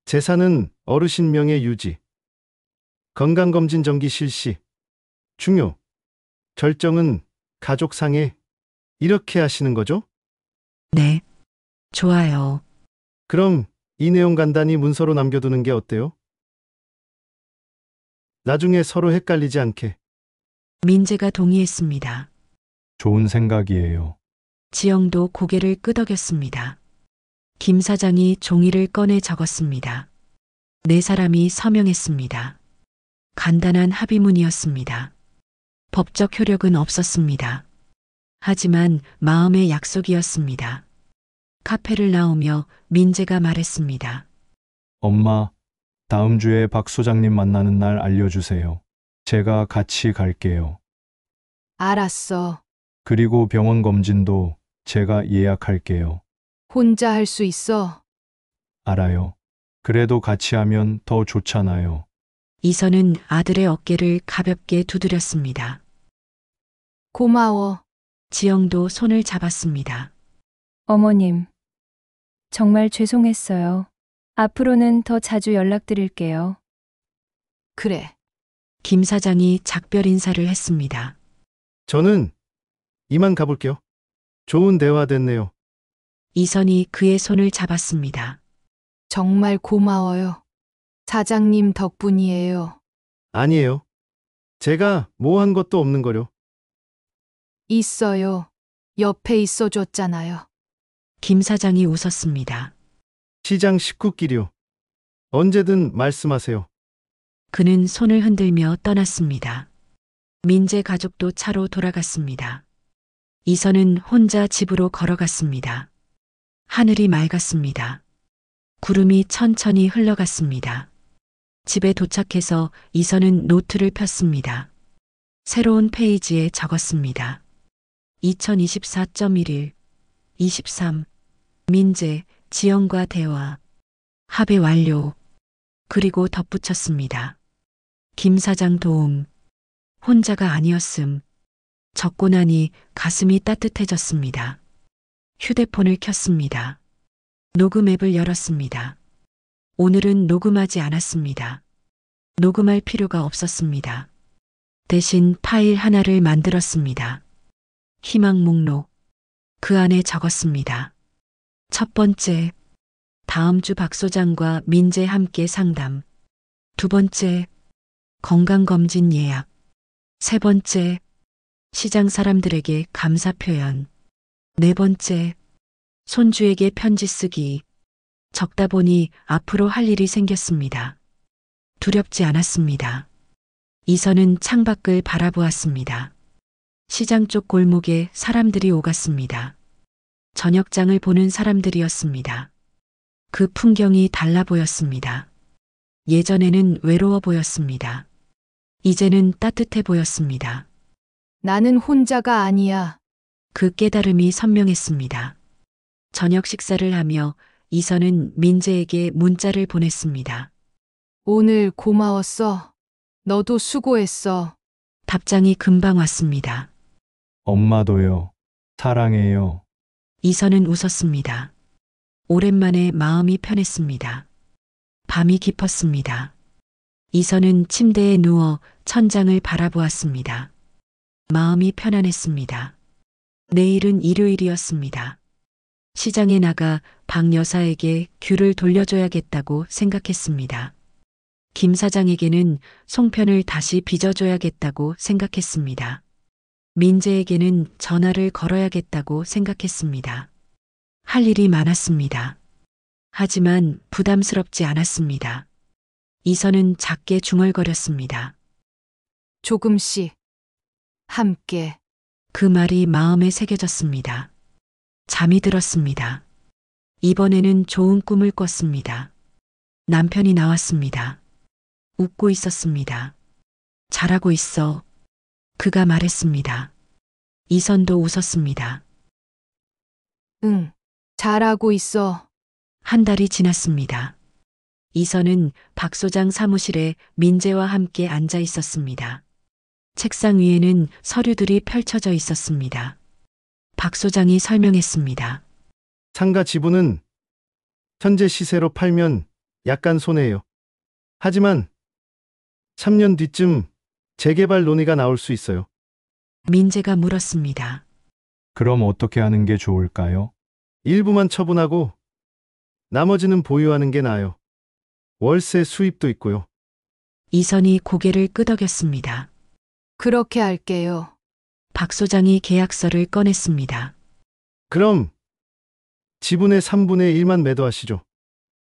[SPEAKER 8] 재산은 어르신 명의 유지, 건강검진 정기 실시, 중요, 결정은 가족 상에 이렇게 하시는 거죠?
[SPEAKER 1] 네. 좋아요.
[SPEAKER 8] 그럼 이 내용 간단히 문서로 남겨두는 게 어때요? 나중에 서로 헷갈리지 않게.
[SPEAKER 1] 민재가 동의했습니다.
[SPEAKER 6] 좋은 생각이에요.
[SPEAKER 1] 지영도 고개를 끄덕였습니다. 김 사장이 종이를 꺼내 적었습니다. 네 사람이 서명했습니다. 간단한 합의문이었습니다. 법적 효력은 없었습니다. 하지만 마음의 약속이었습니다. 카페를 나오며 민재가 말했습니다.
[SPEAKER 6] 엄마, 다음 주에 박 소장님 만나는 날 알려주세요. 제가 같이 갈게요.
[SPEAKER 3] 알았어.
[SPEAKER 6] 그리고 병원 검진도 제가 예약할게요.
[SPEAKER 3] 혼자 할 수 있어.
[SPEAKER 6] 알아요. 그래도 같이 하면 더 좋잖아요.
[SPEAKER 1] 이선은 아들의 어깨를 가볍게 두드렸습니다.
[SPEAKER 3] 고마워.
[SPEAKER 1] 지영도 손을 잡았습니다.
[SPEAKER 2] 어머님, 정말 죄송했어요. 앞으로는 더 자주 연락드릴게요.
[SPEAKER 3] 그래.
[SPEAKER 1] 김 사장이 작별 인사를 했습니다.
[SPEAKER 8] 저는 이만 가볼게요. 좋은 대화 됐네요.
[SPEAKER 1] 이선이 그의 손을 잡았습니다.
[SPEAKER 3] 정말 고마워요. 사장님 덕분이에요.
[SPEAKER 8] 아니에요. 제가 뭐 한 것도 없는 거요.
[SPEAKER 3] 있어요. 옆에 있어 줬잖아요.
[SPEAKER 1] 김 사장이 웃었습니다.
[SPEAKER 8] 시장 식구끼리요. 언제든 말씀하세요.
[SPEAKER 1] 그는 손을 흔들며 떠났습니다. 민재 가족도 차로 돌아갔습니다. 이선은 혼자 집으로 걸어갔습니다. 하늘이 맑았습니다. 구름이 천천히 흘러갔습니다. 집에 도착해서 이선은 노트를 폈습니다. 새로운 페이지에 적었습니다. 2024.11 23 민재, 지영과 대화 합의 완료. 그리고 덧붙였습니다. 김 사장 도움. 혼자가 아니었음. 적고 나니 가슴이 따뜻해졌습니다. 휴대폰을 켰습니다. 녹음 앱을 열었습니다. 오늘은 녹음하지 않았습니다. 녹음할 필요가 없었습니다. 대신 파일 하나를 만들었습니다. 희망 목록. 그 안에 적었습니다. 첫 번째, 다음 주 박 소장과 민재 함께 상담. 두 번째, 건강검진 예약. 세 번째, 시장 사람들에게 감사 표현. 네 번째, 손주에게 편지 쓰기. 적다 보니 앞으로 할 일이 생겼습니다. 두렵지 않았습니다. 이선은 창밖을 바라보았습니다. 시장 쪽 골목에 사람들이 오갔습니다. 저녁장을 보는 사람들이었습니다. 그 풍경이 달라 보였습니다. 예전에는 외로워 보였습니다. 이제는 따뜻해 보였습니다.
[SPEAKER 3] 나는 혼자가 아니야.
[SPEAKER 1] 그 깨달음이 선명했습니다. 저녁 식사를 하며 이선은 민재에게 문자를 보냈습니다.
[SPEAKER 3] 오늘 고마웠어. 너도 수고했어.
[SPEAKER 1] 답장이 금방 왔습니다.
[SPEAKER 6] 엄마도요. 사랑해요.
[SPEAKER 1] 이선은 웃었습니다. 오랜만에 마음이 편했습니다. 밤이 깊었습니다. 이선은 침대에 누워 천장을 바라보았습니다. 마음이 편안했습니다. 내일은 일요일이었습니다. 시장에 나가 박 여사에게 귤을 돌려줘야겠다고 생각했습니다. 김 사장에게는 송편을 다시 빚어줘야겠다고 생각했습니다. 민재에게는 전화를 걸어야겠다고 생각했습니다. 할 일이 많았습니다. 하지만 부담스럽지 않았습니다. 이선은 작게 중얼거렸습니다.
[SPEAKER 3] 조금씩. 함께.
[SPEAKER 1] 그 말이 마음에 새겨졌습니다. 잠이 들었습니다. 이번에는 좋은 꿈을 꿨습니다. 남편이 나왔습니다. 웃고 있었습니다. 잘하고 있어. 그가 말했습니다. 이선도 웃었습니다.
[SPEAKER 3] 응. 잘하고 있어.
[SPEAKER 1] 한 달이 지났습니다. 이선은 박 소장 사무실에 민재와 함께 앉아 있었습니다. 책상 위에는 서류들이 펼쳐져 있었습니다. 박 소장이 설명했습니다.
[SPEAKER 8] 상가 지분은 현재 시세로 팔면 약간 손해예요. 하지만 3년 뒤쯤 재개발 논의가 나올 수 있어요.
[SPEAKER 1] 민재가 물었습니다.
[SPEAKER 6] 그럼 어떻게 하는 게 좋을까요?
[SPEAKER 8] 일부만 처분하고 나머지는 보유하는 게 나아요. 월세 수입도 있고요.
[SPEAKER 1] 이선이 고개를 끄덕였습니다.
[SPEAKER 3] 그렇게 할게요.
[SPEAKER 1] 박 소장이 계약서를 꺼냈습니다.
[SPEAKER 8] 그럼 지분의 3분의 1만 매도하시죠.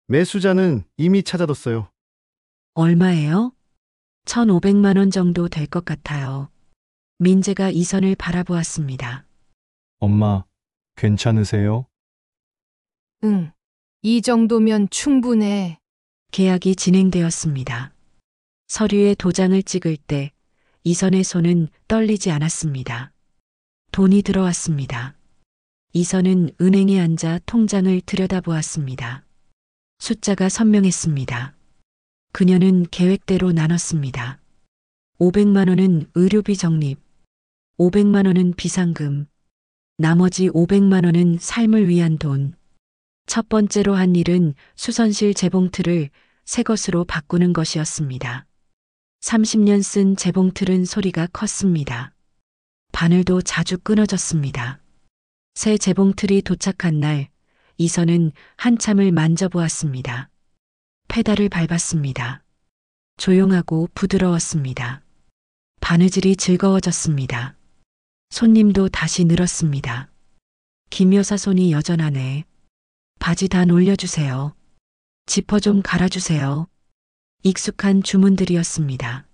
[SPEAKER 8] 매수자는 이미 찾아뒀어요.
[SPEAKER 1] 얼마예요? 1,500만 원 정도 될 것 같아요. 민재가 이선을 바라보았습니다.
[SPEAKER 6] 엄마, 괜찮으세요?
[SPEAKER 3] 응. 이 정도면 충분해.
[SPEAKER 1] 계약이 진행되었습니다. 서류에 도장을 찍을 때 이선의 손은 떨리지 않았습니다. 돈이 들어왔습니다. 이선은 은행에 앉아 통장을 들여다보았습니다. 숫자가 선명했습니다. 그녀는 계획대로 나눴습니다. 500만 원은 의료비 적립, 500만 원은 비상금, 나머지 500만 원은 삶을 위한 돈. 첫 번째로 한 일은 수선실 재봉틀을 새 것으로 바꾸는 것이었습니다. 30년 쓴 재봉틀은 소리가 컸습니다. 바늘도 자주 끊어졌습니다. 새 재봉틀이 도착한 날, 이선은 한참을 만져보았습니다. 페달을 밟았습니다. 조용하고 부드러웠습니다. 바느질이 즐거워졌습니다. 손님도 다시 늘었습니다. 김 여사 손이 여전하네. 바지 다 놀려주세요. 지퍼 좀 갈아주세요. 익숙한 주문들이었습니다.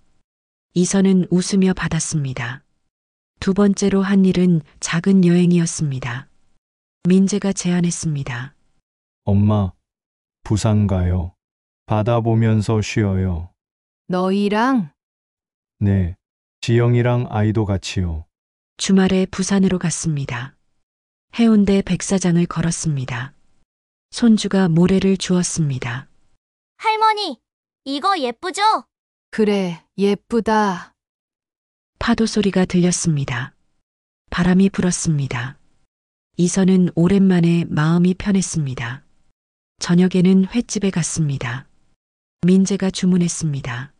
[SPEAKER 1] 이선은 웃으며 받았습니다. 두 번째로 한 일은 작은 여행이었습니다. 민재가 제안했습니다.
[SPEAKER 6] 엄마, 부산 가요. 바다 보면서 쉬어요.
[SPEAKER 3] 너희랑
[SPEAKER 6] 네. 지영이랑 아이도 같이요.
[SPEAKER 1] 주말에 부산으로 갔습니다. 해운대 백사장을 걸었습니다. 손주가 모래를 주었습니다.
[SPEAKER 9] 할머니, 이거 예쁘죠?
[SPEAKER 3] 그래, 예쁘다.
[SPEAKER 1] 파도 소리가 들렸습니다. 바람이 불었습니다. 이선은 오랜만에 마음이 편했습니다. 저녁에는 횟집에 갔습니다. 민재가 주문했습니다.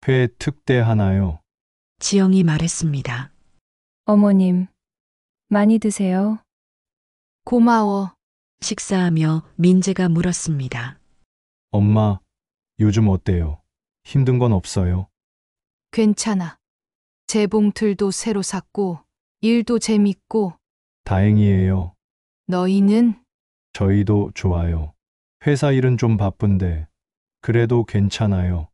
[SPEAKER 6] 회 특대 하나요.
[SPEAKER 1] 지영이 말했습니다.
[SPEAKER 2] 어머님, 많이 드세요.
[SPEAKER 3] 고마워.
[SPEAKER 1] 식사하며 민재가 물었습니다.
[SPEAKER 6] 엄마, 요즘 어때요? 힘든 건 없어요?
[SPEAKER 3] 괜찮아. 재봉틀도 새로 샀고, 일도 재밌고,
[SPEAKER 6] 다행이에요.
[SPEAKER 3] 너희는?
[SPEAKER 6] 저희도 좋아요. 회사 일은 좀 바쁜데, 그래도 괜찮아요.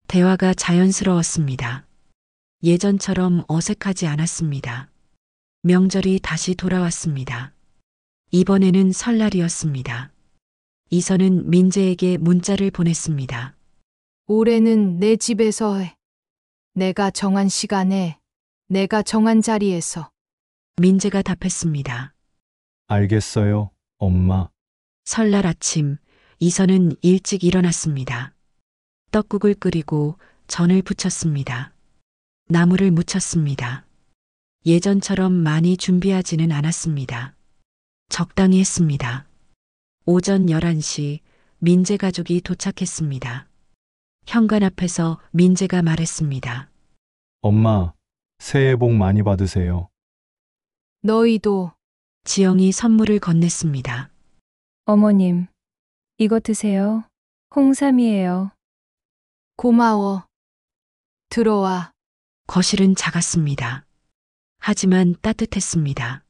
[SPEAKER 1] 대화가 자연스러웠습니다. 예전처럼 어색하지 않았습니다. 명절이 다시 돌아왔습니다. 이번에는 설날이었습니다. 이선은 민재에게 문자를 보냈습니다.
[SPEAKER 3] 올해는 내 집에서 해. 내가 정한 시간에, 내가 정한 자리에서.
[SPEAKER 1] 민재가 답했습니다.
[SPEAKER 6] 알겠어요, 엄마.
[SPEAKER 1] 설날 아침, 이선은 일찍 일어났습니다. 떡국을 끓이고 전을 부쳤습니다. 나물을 무쳤습니다. 예전처럼 많이 준비하지는 않았습니다. 적당히 했습니다. 오전 11시 민재 가족이 도착했습니다. 현관 앞에서 민재가 말했습니다.
[SPEAKER 6] 엄마, 새해 복 많이 받으세요.
[SPEAKER 3] 너희도.
[SPEAKER 1] 지영이 선물을 건넸습니다.
[SPEAKER 2] 어머님, 이거 드세요. 홍삼이에요.
[SPEAKER 3] 고마워. 들어와.
[SPEAKER 1] 거실은 작았습니다. 하지만 따뜻했습니다.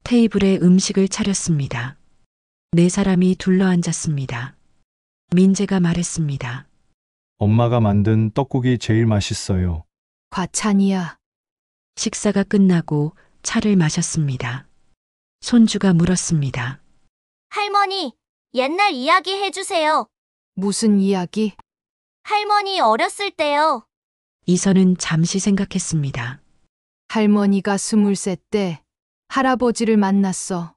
[SPEAKER 1] 테이블에 음식을 차렸습니다. 네 사람이 둘러앉았습니다. 민재가 말했습니다.
[SPEAKER 6] 엄마가 만든 떡국이 제일 맛있어요.
[SPEAKER 3] 과찬이야.
[SPEAKER 1] 식사가 끝나고 차를 마셨습니다. 손주가 물었습니다.
[SPEAKER 9] 할머니, 옛날 이야기 해주세요.
[SPEAKER 3] 무슨 이야기?
[SPEAKER 9] 할머니 어렸을 때요.
[SPEAKER 1] 이선은 잠시 생각했습니다.
[SPEAKER 3] 할머니가 20살 때 할아버지를 만났어.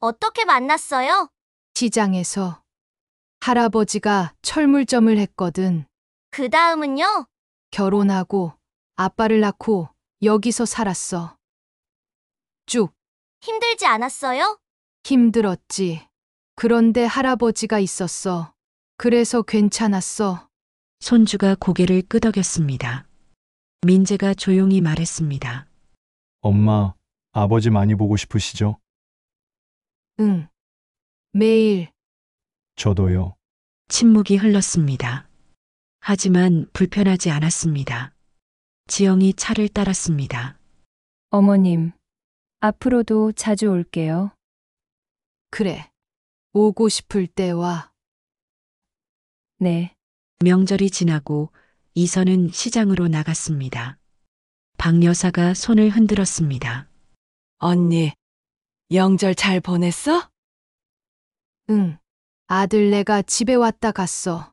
[SPEAKER 9] 어떻게 만났어요?
[SPEAKER 3] 시장에서. 할아버지가 철물점을 했거든.
[SPEAKER 9] 그 다음은요?
[SPEAKER 3] 결혼하고 아빠를 낳고 여기서 살았어. 쭉.
[SPEAKER 9] 힘들지 않았어요?
[SPEAKER 3] 힘들었지. 그런데 할아버지가 있었어. 그래서 괜찮았어.
[SPEAKER 1] 손주가 고개를 끄덕였습니다. 민재가 조용히 말했습니다.
[SPEAKER 6] 엄마, 아버지 많이 보고 싶으시죠?
[SPEAKER 3] 응. 매일.
[SPEAKER 6] 저도요.
[SPEAKER 1] 침묵이 흘렀습니다. 하지만 불편하지 않았습니다. 지영이 차를 따랐습니다.
[SPEAKER 2] 어머님, 앞으로도 자주 올게요.
[SPEAKER 3] 그래. 오고 싶을 때 와.
[SPEAKER 2] 네.
[SPEAKER 1] 명절이 지나고 이선은 시장으로 나갔습니다. 박 여사가 손을 흔들었습니다.
[SPEAKER 7] 언니, 명절 잘 보냈어?
[SPEAKER 3] 응. 아들네가 집에 왔다 갔어.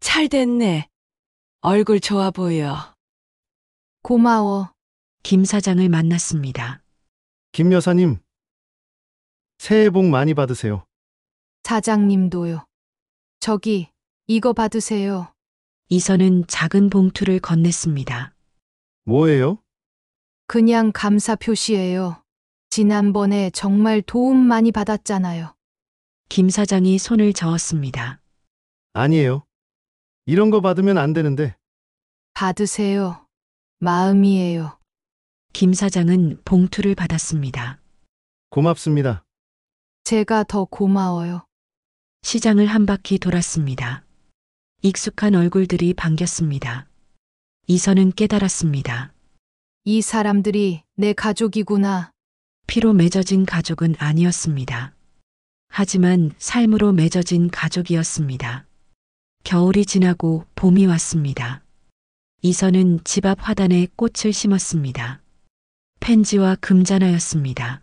[SPEAKER 7] 잘 됐네. 얼굴 좋아 보여.
[SPEAKER 3] 고마워.
[SPEAKER 1] 김 사장을 만났습니다.
[SPEAKER 8] 김 여사님, 새해 복 많이 받으세요.
[SPEAKER 3] 사장님도요. 저기, 이거 받으세요.
[SPEAKER 1] 이선은 작은 봉투를 건넸습니다.
[SPEAKER 8] 뭐예요?
[SPEAKER 3] 그냥 감사 표시예요. 지난번에 정말 도움 많이 받았잖아요.
[SPEAKER 1] 김 사장이 손을 저었습니다.
[SPEAKER 8] 아니에요. 이런 거 받으면 안 되는데.
[SPEAKER 3] 받으세요. 마음이에요.
[SPEAKER 1] 김 사장은 봉투를 받았습니다.
[SPEAKER 8] 고맙습니다.
[SPEAKER 3] 제가 더 고마워요.
[SPEAKER 1] 시장을 한 바퀴 돌았습니다. 익숙한 얼굴들이 반겼습니다. 이선은 깨달았습니다.
[SPEAKER 3] 이 사람들이 내 가족이구나.
[SPEAKER 1] 피로 맺어진 가족은 아니었습니다. 하지만 삶으로 맺어진 가족이었습니다. 겨울이 지나고 봄이 왔습니다. 이선은 집 앞 화단에 꽃을 심었습니다. 펜지와 금잔하였습니다.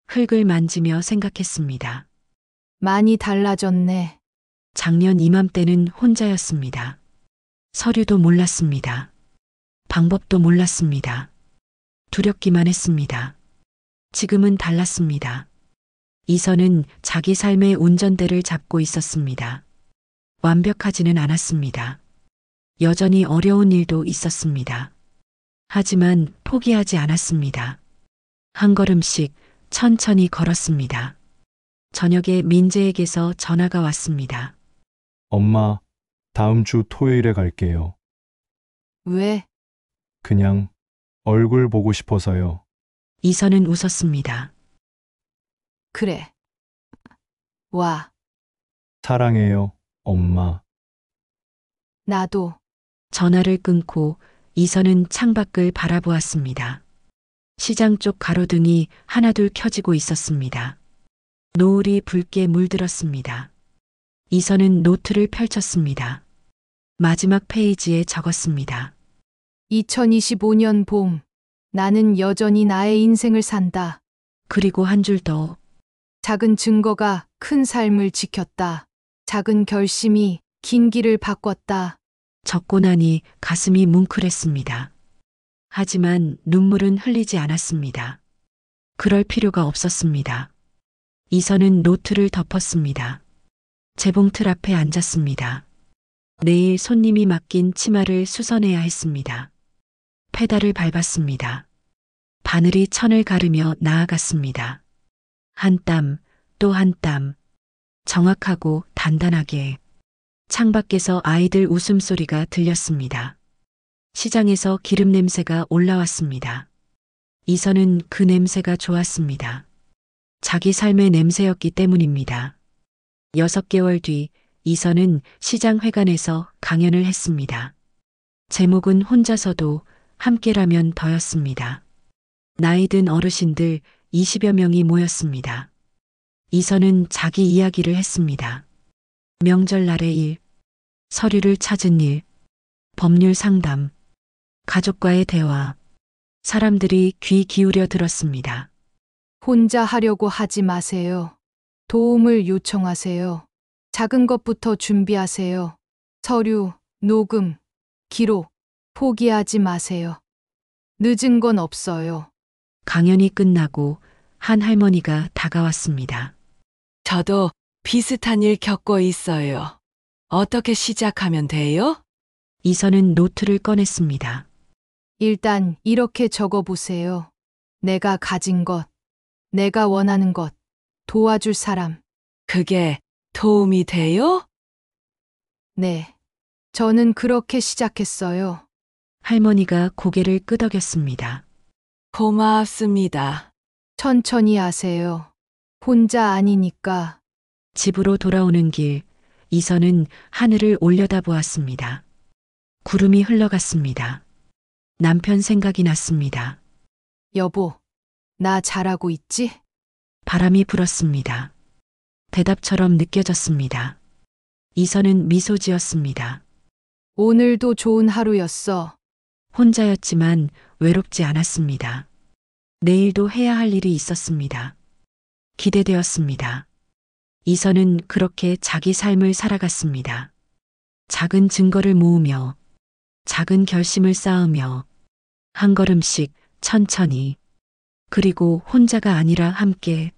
[SPEAKER 1] 흙을 만지며 생각했습니다.
[SPEAKER 3] 많이 달라졌네.
[SPEAKER 1] 작년 이맘때는 혼자였습니다. 서류도 몰랐습니다. 방법도 몰랐습니다. 두렵기만 했습니다. 지금은 달랐습니다. 이선은 자기 삶의 운전대를 잡고 있었습니다. 완벽하지는 않았습니다. 여전히 어려운 일도 있었습니다. 하지만 포기하지 않았습니다. 한 걸음씩 천천히 걸었습니다. 저녁에 민재에게서 전화가 왔습니다.
[SPEAKER 6] 엄마, 다음 주 토요일에 갈게요.
[SPEAKER 3] 왜?
[SPEAKER 6] 그냥 얼굴 보고 싶어서요.
[SPEAKER 1] 이선은 웃었습니다.
[SPEAKER 3] 그래. 와,
[SPEAKER 6] 사랑해요, 엄마.
[SPEAKER 3] 나도.
[SPEAKER 1] 전화를 끊고 이선은 창밖을 바라보았습니다. 시장 쪽 가로등이 하나둘 켜지고 있었습니다. 노을이 붉게 물들었습니다. 이선은 노트를 펼쳤습니다. 마지막 페이지에 적었습니다.
[SPEAKER 3] 2025년 봄. 나는 여전히 나의 인생을 산다.
[SPEAKER 1] 그리고 한 줄 더.
[SPEAKER 3] 작은 증거가 큰 삶을 지켰다. 작은 결심이 긴 길을 바꿨다.
[SPEAKER 1] 적고 나니 가슴이 뭉클했습니다. 하지만 눈물은 흘리지 않았습니다. 그럴 필요가 없었습니다. 이선은 노트를 덮었습니다. 재봉틀 앞에 앉았습니다. 내일 손님이 맡긴 치마를 수선해야 했습니다. 페달을 밟았습니다. 바늘이 천을 가르며 나아갔습니다. 한 땀, 또 한 땀. 정확하고 단단하게. 창밖에서 아이들 웃음소리가 들렸습니다. 시장에서 기름 냄새가 올라왔습니다. 이선은 그 냄새가 좋았습니다. 자기 삶의 냄새였기 때문입니다. 6개월 뒤 이선은 시장회관에서 강연을 했습니다. 제목은 혼자서도 함께라면 더였습니다. 나이 든 어르신들 20여 명이 모였습니다. 이선은 자기 이야기를 했습니다. 명절날의 일, 서류를 찾은 일, 법률 상담, 가족과의 대화. 사람들이 귀 기울여 들었습니다.
[SPEAKER 3] 혼자 하려고 하지 마세요. 도움을 요청하세요. 작은 것부터 준비하세요. 서류, 녹음, 기록, 포기하지 마세요. 늦은 건 없어요.
[SPEAKER 1] 강연이 끝나고 한 할머니가 다가왔습니다.
[SPEAKER 7] 저도 비슷한 일 겪고 있어요. 어떻게 시작하면 돼요?
[SPEAKER 1] 이선은 노트를 꺼냈습니다.
[SPEAKER 3] 일단 이렇게 적어보세요. 내가 가진 것, 내가 원하는 것, 도와줄 사람.
[SPEAKER 7] 그게 도움이 돼요?
[SPEAKER 3] 네. 저는 그렇게 시작했어요.
[SPEAKER 1] 할머니가 고개를 끄덕였습니다.
[SPEAKER 7] 고맙습니다.
[SPEAKER 3] 천천히 하세요. 혼자 아니니까.
[SPEAKER 1] 집으로 돌아오는 길, 이선은 하늘을 올려다보았습니다. 구름이 흘러갔습니다. 남편 생각이 났습니다.
[SPEAKER 3] 여보, 나 잘하고 있지?
[SPEAKER 1] 바람이 불었습니다. 대답처럼 느껴졌습니다. 이선은 미소 지었습니다.
[SPEAKER 3] 오늘도 좋은 하루였어.
[SPEAKER 1] 혼자였지만 외롭지 않았습니다. 내일도 해야 할 일이 있었습니다. 기대되었습니다. 이선은 그렇게 자기 삶을 살아갔습니다. 작은 증거를 모으며, 작은 결심을 쌓으며, 한 걸음씩 천천히, 그리고 혼자가 아니라 함께